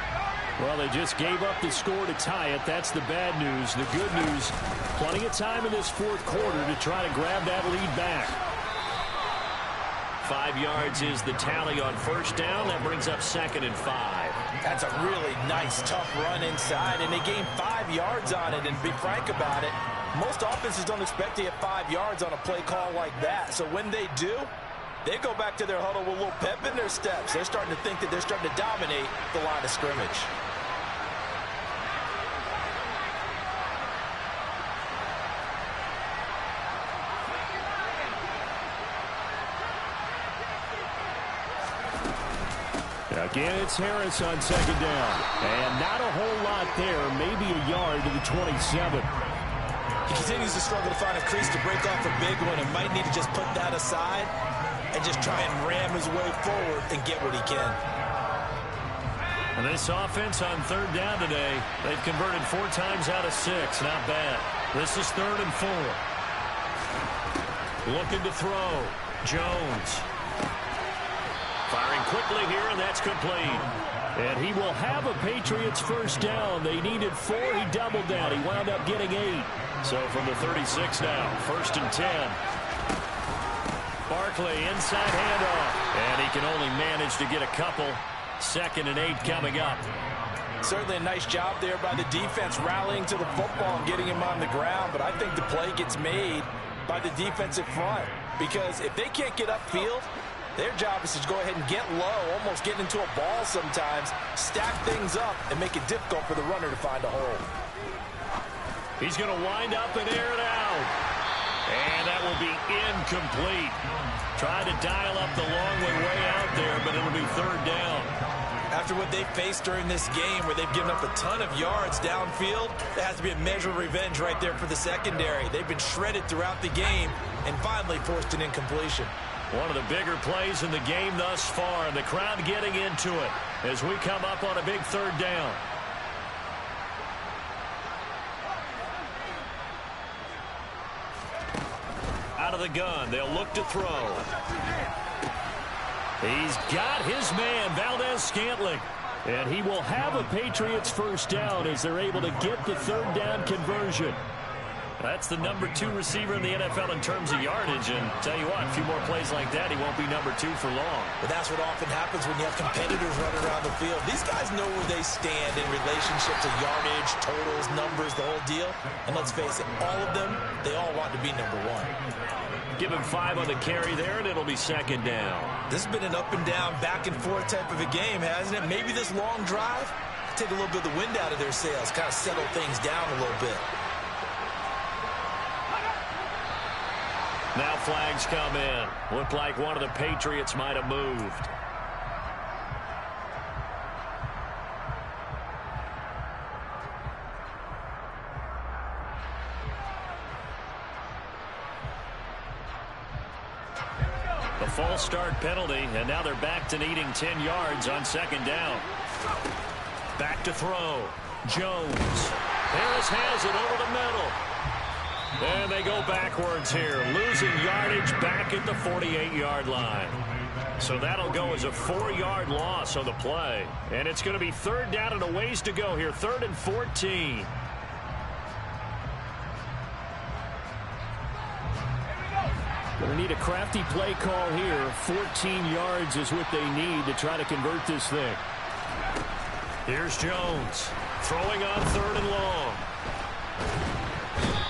S3: Well, they just gave up the score to tie it. That's the bad news. The good news, plenty of time in this 4th quarter to try to grab that lead back. 5 yards is the tally on 1st down. That brings up 2nd and 5.
S5: That's a really nice, tough run inside, and they gained 5 yards on it. And to be frank about it, most offenses don't expect to get 5 yards on a play call like that. So when they do, they go back to their huddle with a little pep in their steps. They're starting to think that they're starting to dominate the line of scrimmage.
S3: Again, it's Harris on 2nd down. And not a whole lot there, maybe a yard to the 27.
S7: He continues to struggle to find a crease to break off a big one and might need to just put that aside and just try and ram his way forward and get what he can.
S3: And this offense on 3rd down today, they've converted 4 times out of 6. Not bad. This is 3rd and 4. Looking to throw. Jones. Firing quickly here, and that's complete. And he will have a Patriots 1st down. They needed 4. He doubled down. He wound up getting 8. So from the 36 now, 1st and 10. Barkley inside handoff. And he can only manage to get a couple. 2nd and 8 coming up.
S5: Certainly a nice job there by the defense rallying to the football and getting him on the ground. But I think the play gets made by the defensive front. Because if they can't get upfield, their job is to go ahead and get low, almost get into a ball sometimes, stack things up, and make it difficult for the runner to find a hole.
S3: He's going to wind up and air it out. And that will be incomplete. Tried to dial up the long way out there, but it'll be 3rd down.
S7: After what they faced during this game where they've given up a ton of yards downfield, there has to be a measure of revenge right there for the secondary. They've been shredded throughout the game and finally forced an incompletion.
S3: One of the bigger plays in the game thus far, and the crowd getting into it as we come up on a big 3rd down. Out of the gun, they'll look to throw. He's got his man, Valdez-Scantling. And he will have a Patriots 1st down as they're able to get the 3rd down conversion. That's the number 2 receiver in the NFL in terms of yardage. And tell you what, a few more plays like that, he won't be number 2 for long.
S7: But that's what often happens when you have competitors running around the field. These guys know where they stand in relationship to yardage, totals, numbers, the whole deal. And let's face it, all of them, they all want to be number 1.
S3: Give him 5 on the carry there, and it'll be 2nd down.
S7: This has been an up and down, back and forth type of a game, hasn't it? Maybe this long drive, take a little bit of the wind out of their sails, kind of settle things down a little bit.
S3: Now flags come in. Looked like one of the Patriots might have moved. The false start penalty, and now they're back to needing 10 yards on second down. Back to throw. Jones. Harris has it over the middle. And they go backwards here, losing yardage back at the 48-yard line. So that'll go as a 4-yard loss on the play. And it's going to be third down and a ways to go here, 3rd and 14.
S4: Going to need a crafty play call here. 14 yards is what they need to try to convert this thing.
S3: Here's Jones throwing on 3rd and long.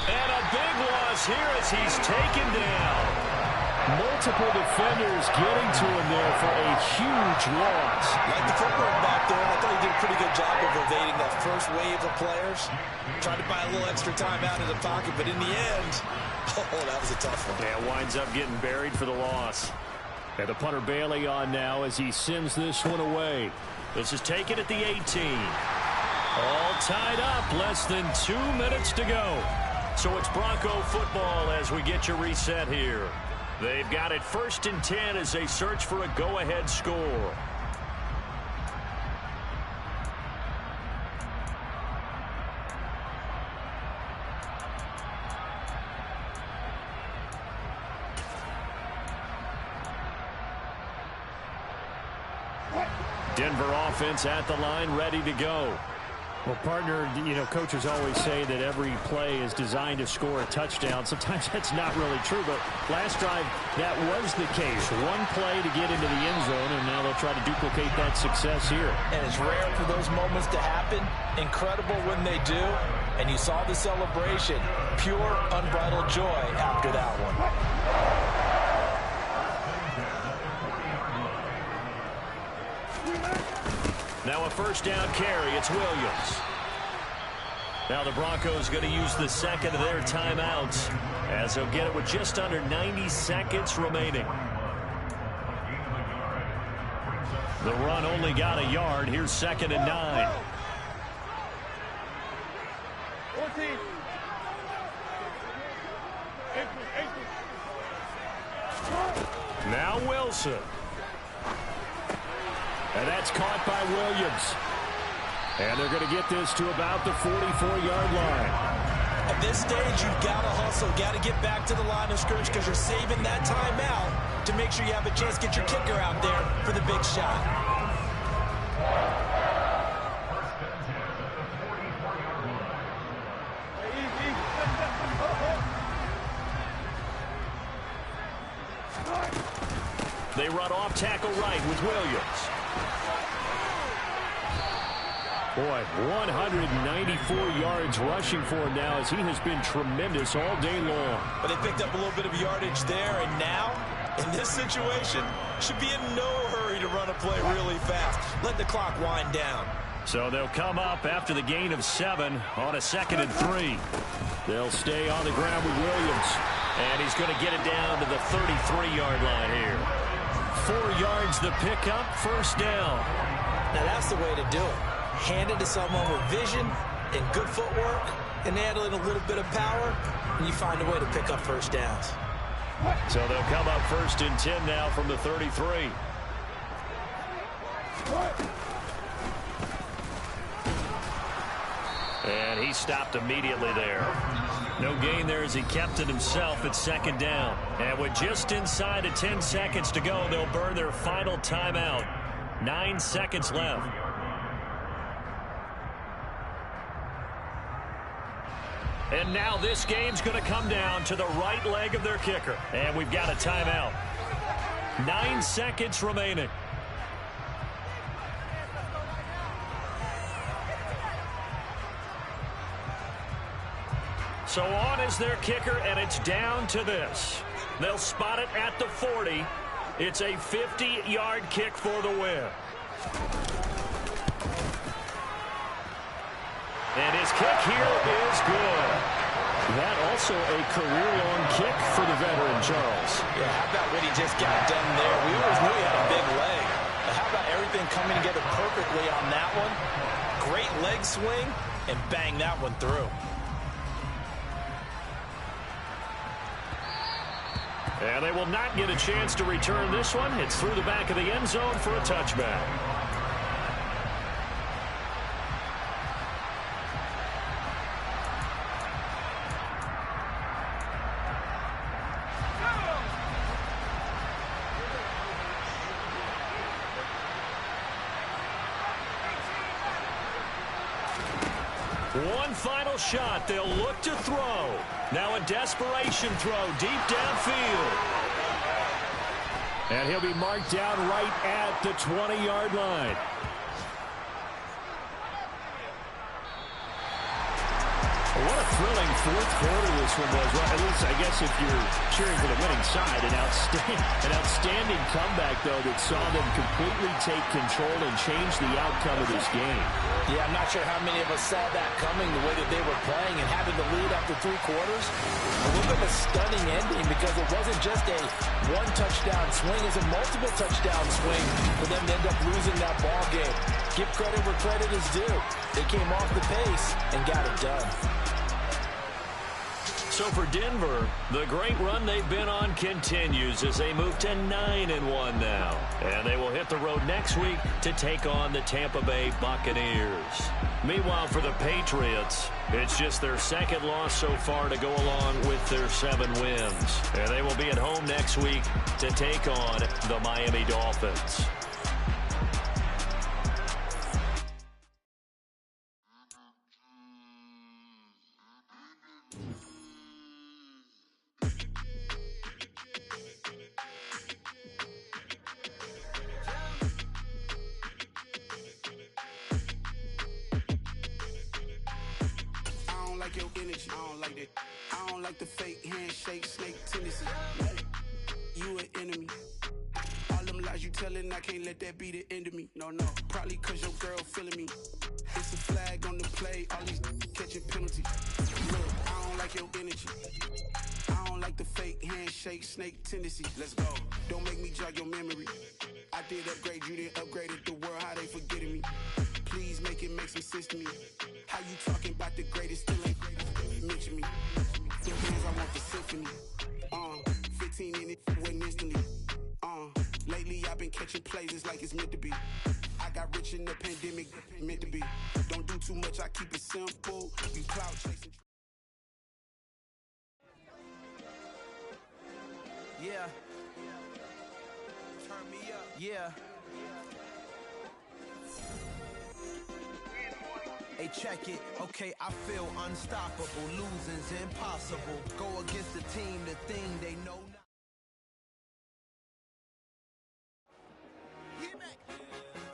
S3: And a big loss here as he's taken down.
S4: Multiple defenders getting to him there for a huge loss.
S5: Like the footwork back there, I thought he did a pretty good job of evading that first wave of players. Tried to buy a little extra time out of the pocket, but in the end, oh, that was a tough one.
S3: Yeah, winds up getting buried for the loss.
S4: And the punter Bailey on now as he sends this one away.
S3: This is taken at the 18. All tied up, less than 2 minutes to go. So it's Bronco football as we get you reset here. They've got it 1st and 10 as they search for a go-ahead score. Denver offense at the line, ready to go.
S4: Well, partner, coaches always say that every play is designed to score a touchdown. Sometimes that's not really true, but last drive, that was the case. One play to get into the end zone, and now they'll try to duplicate that success here.
S5: And it's rare for those moments to happen. Incredible when they do. And you saw the celebration. Pure, unbridled joy after that one.
S3: Now a 1st down carry. It's Williams. Now the Broncos going to use the second of their timeouts as they'll get it with just under 90 seconds remaining. The run only got a yard. Here's 2nd and 9.
S2: 14.
S3: Now Wilson.
S4: And that's caught by Williams. And they're going to get this to about the 44-yard line.
S5: At this stage, you've got to hustle, got to get back to the line of scrimmage because you're saving that timeout to make sure you have a chance to get your kicker out there for the big shot.
S3: They run off tackle right with Williams.
S4: Boy, 194 yards rushing for him now as he has been tremendous all day long.
S5: But they picked up a little bit of yardage there, and now, in this situation, should be in no hurry to run a play really fast. Let the clock wind down.
S3: So they'll come up after the gain of 7 on a 2nd and 3.
S4: They'll stay on the ground with Williams.
S3: And he's going to get it down to the 33-yard line here. 4 yards the pickup, 1st down.
S5: Now that's the way to do it. Hand it to someone with vision and good footwork and add in a little bit of power, and you find a way to pick up 1st downs.
S3: So they'll come up 1st and 10 now from the 33. And he stopped immediately there. No gain there as he kept it himself at 2nd down. And with just inside of 10 seconds to go, they'll burn their final timeout. 9 seconds left. And now this game's going to come down to the right leg of their kicker. And we've got a timeout. 9 seconds remaining. So on is their kicker, and it's down to this. They'll spot it at the 40. It's a 50-yard kick for the win. And his kick here is good.
S4: That also a career-long kick for the veteran, Charles.
S5: Yeah, how about what he just got done there? We always knew he had a big leg. But how about everything coming together perfectly on that one? Great leg swing, and bang that one through.
S3: And they will not get a chance to return this one. It's through the back of the end zone for a touchback. One final shot. They'll look to throw. Now a desperation throw deep downfield. And he'll be marked down right at the 20-yard line. What a thrilling fourth quarter this one was. Well, at least, I guess, if you're cheering for the winning side, an outstanding comeback, though, that saw them completely take control and change the outcome of this game.
S5: Yeah, I'm not sure how many of us saw that coming, the way that they were playing and having the lead after 3 quarters. A little bit of a stunning ending because it wasn't just a one-touchdown swing. It's a multiple touchdown swing for them to end up losing that ball game. Give credit where credit is due. They came off the pace and got it done.
S3: So for Denver, the great run they've been on continues as they move to 9-1 now. And they will hit the road next week to take on the Tampa Bay Buccaneers. Meanwhile, for the Patriots, it's just their second loss so far to go along with their 7 wins. And they will be at home next week to take on the Miami Dolphins.
S8: Your energy, I don't like that. I don't like the fake handshake, snake tendency. You an enemy. All them lies you telling, I can't let that be the end of me. No, probably cause your girl feeling me. It's a flag on the play, all these catching penalties. Look, I don't like your energy. I don't like the fake handshake, snake tendency. Let's go. Don't make me jog your memory. I did upgrade, you didn't upgrade it. The world, how they forgetting me. Please make it make some sense to me. How you talking about the greatest, still ain't greatest? Mention me. The bands, I want the symphony. 15 in it, went instantly. Lately I've been catching plays, it's like it's meant to be. I got rich in the pandemic, meant to be. Don't do too much, I keep it simple. You clout chasing. Yeah. Turn me up. Yeah. Hey, check it. Okay, I feel unstoppable. Losing's impossible. Go against the team, the thing they know not.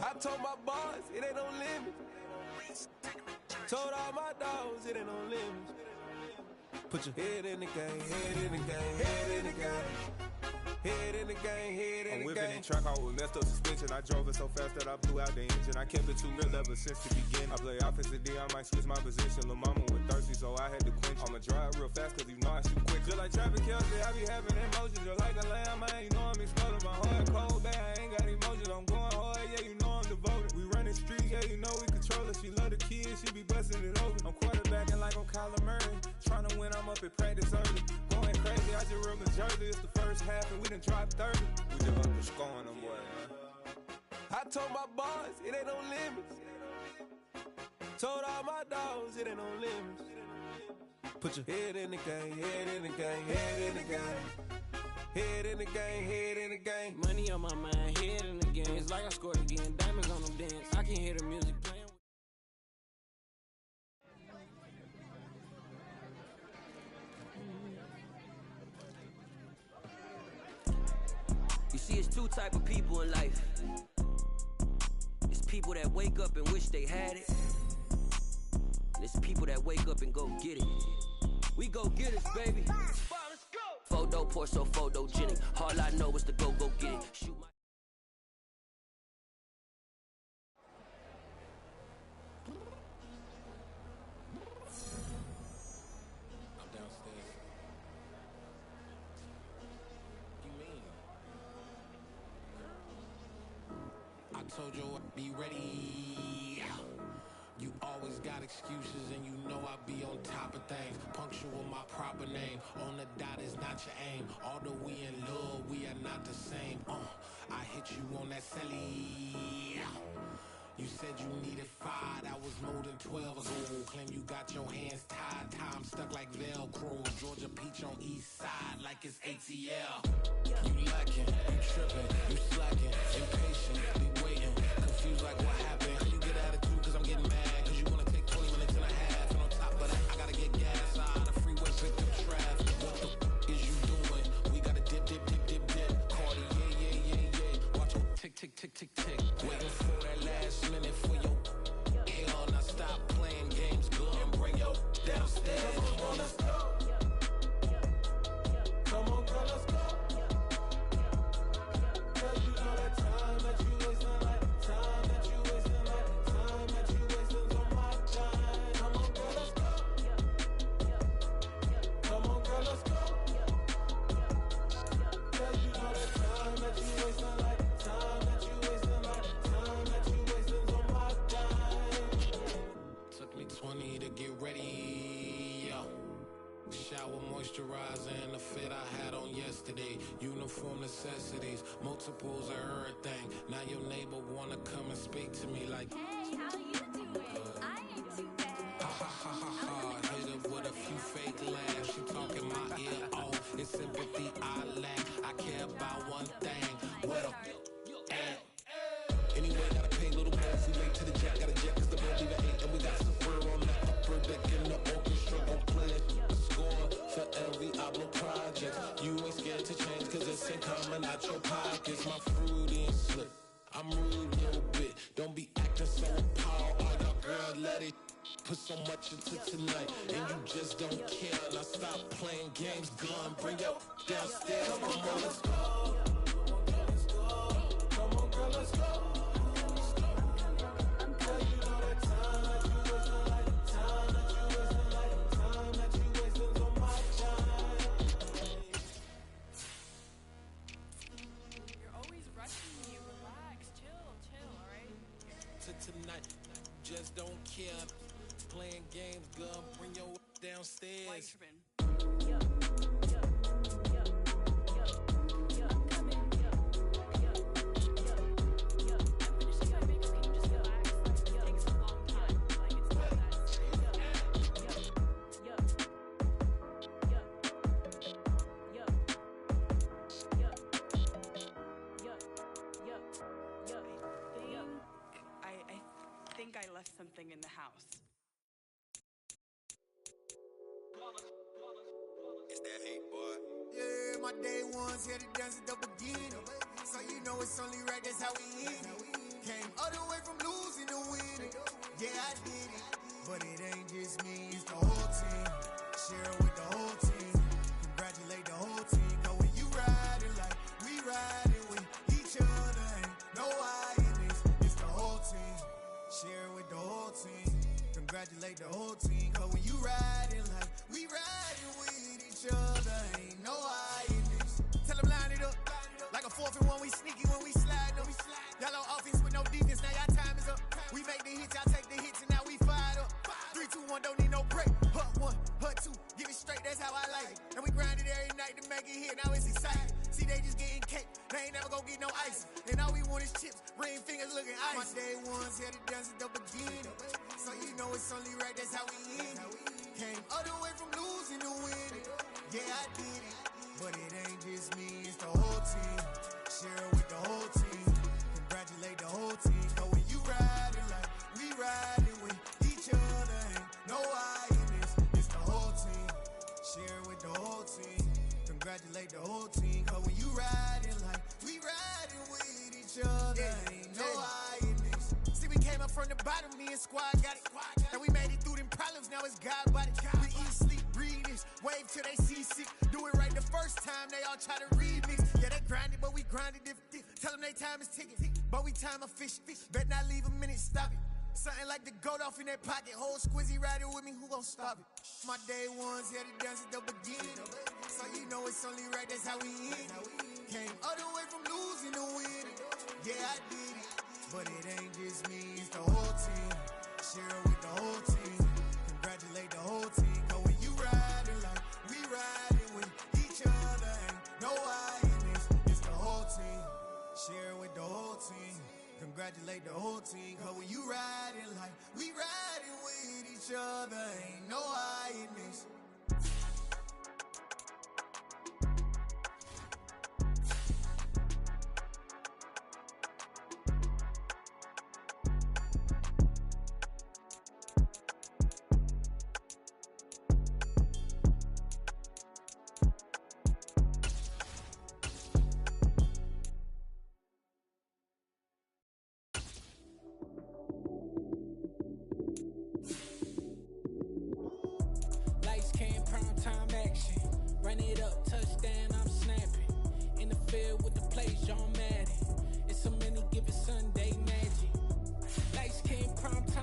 S8: I told my boss, it ain't no limit. Told all my dogs, it ain't no limit. Put your head in the game, head in the game, head in the game. Head in the game, head in the game. I'm whipping the track out with messed up suspension. I drove it so fast that I blew out the engine. I kept it too real ever since the beginning. I play offensive D, I might switch my position. Lil' mama was thirsty, so I had to quench. I'ma drive real fast, cause you know I shoot quick. Just like Travis Kelce, I be having emotions. Just like a lamb, man, you know I'm exploding. My heart cold, bad, I ain't got emotions. I'm going hard, yeah, you know I'm devoted. We running streets, yeah, you know we control it. She love the kids, she be busting it over. I'm quarterbacking like I'm Kyler Murray. Trying to win, I'm up at practice early. Going crazy, I just rub the jersey. It's the first half, and we done dropped 30. We just up to scoring them, boy, man. I told my boss, it ain't no limits. Told all my dogs, it ain't no limits. Put your head in the game, head in the game, head in the game. Head in the game, head in the game.
S9: Money on my mind, head in the game. It's like I scored again, diamonds on them dance. I can hear the music playing. You see, it's 2 type of people in life. It's people that wake up and wish they had it. And it's people that wake up and go get it. We go get it, baby. Photo poor, so photogenic. All I know is to go get it. Shoot my
S10: I'm down told you I'd be ready. You always got excuses and you know I be on top of things. Punctual my proper name. On the dot is not your aim. Although we in love, we are not the same. I hit you on that celly. You said you needed 5, that was more than 12 ago. Claim you got your hands tied, time stuck like Velcro. Georgia Peach on east side like it's ATL. You lacking, you tripping, you slacking, impatient, be waiting, confused like what happened. How you get attitude cause I'm getting mad, cause you wanna take 20 minutes and a half. And on top of that, I gotta get gas out of the freeway, pick up traffic. What the is you doing? We gotta dip, dip, dip, dip, dip. Cardi, yeah. Watch your tick, tick, tick, tick, tick. Waiting for that last minute for your hell. Now stop playing games, go and bring your downstairs. Come on, let's go. Come on, girl, let's go. Cause you know that time that you wasting, like time that you wasting, like time that you wasting on my time. Come on, girl, let's go. Come on, girl, let's go. Cause you know that time that you wasting, like time that you wasting, like time that you wasting on my time. Took me 20 to get ready. Shower, moisturizer, and the fit I had on yesterday. Uniform necessities, multiples of everything. Now your neighbor wanna come and speak to me like,
S11: hey, how you doing? I ain't too bad.
S10: Ha ha ha ha ha. Hit her with a few fake laughs. She talking my ear off. It's sympathy I lack. I care about one thing. What up? Anyway, gotta pay little more. We late to the jet, gotta jet cause the boat leave at 8. And we got some fur on the upper deck in the orchestra. Gon' play a score for every album project. You ain't scared to change cause it's ain't coming out your pockets. My fruity and slip. I'm rude a little bit. Don't be acting so appalled. Oh, y'all girl, let it put so much into tonight. And you just don't care. Now stop playing games, gun. Bring your downstairs. Come on, let's go. Come on, girl, let's go. Tonight, just don't care. Playing games, gun, bring your downstairs.
S12: I left something in the house.
S8: It's that hate, boy. Yeah, my day one's here to dance at the beginning. So you know it's only right, that's how we end it. Came all the way from losing to winning. Yeah, I did it. But it ain't just me, it's the whole team. Share it with the whole team. Congratulate the whole team. Cause when you riding like we riding with each other, ain't no I in this. It's the whole team. Share it with the whole team. Congratulate the whole team. Cause when you riding like we riding with each other, ain't no I in this. Tell them line it up. Like a 4th and 1, we sneaky when we slide up. Y'all on offense with no defense, now y'all time is up. We make the hits, y'all take the hits, and now we fired up. 3, 2, 1, don't need no break. Hut 1, hut 2, give it straight, that's how I like it. And we grind it every night to make it hit, now it's exciting. See, they just getting cake, they ain't never gonna get no ice. And all we want is chips, ring fingers looking ice. My day one's here to dance at the beginning. So you know it's only right, that's how we end it. Came all the way from losing to winning. Yeah, I did it. But it ain't just me, it's the whole team. Share it with the whole team. Congratulate the whole team. Cause when you riding like we riding with each other, ain't no I in this. It's the whole team. Share it with the whole team. Congratulate the whole team. Cause when you riding like we riding with each other, ain't no I in this. See, we came up from the bottom, me and squad got it. And we made it through them problems, now it's God body. We eat, sleep, breathe this. Wave till they see sick. Do it right the first time, they all try to remix. Yeah, they grinded, but we grinded different. Tell them they time is ticking, but we time a fish. Bet not leave a minute, stop it. Something like the goat off in that pocket. Whole squizzy riding with me, who gon' stop it? My day one's here to dance at the beginning. So you know it's only right, that's how we end it. Came all the way from losing to winning. Yeah, I did it.
S13: But it ain't just me, it's the whole team. Share it with the whole team. Congratulate the whole team. Cause when you riding like we riding with each other, ain't no I in this. It's the whole team. Share it with the whole team. Congratulate the whole team. Cause when you riding like we riding with each other, ain't no I in this.
S10: Lights, cam, prime time action. Run it up, touchdown, I'm snapping. In the field with the plays, John Madden. It's so many, give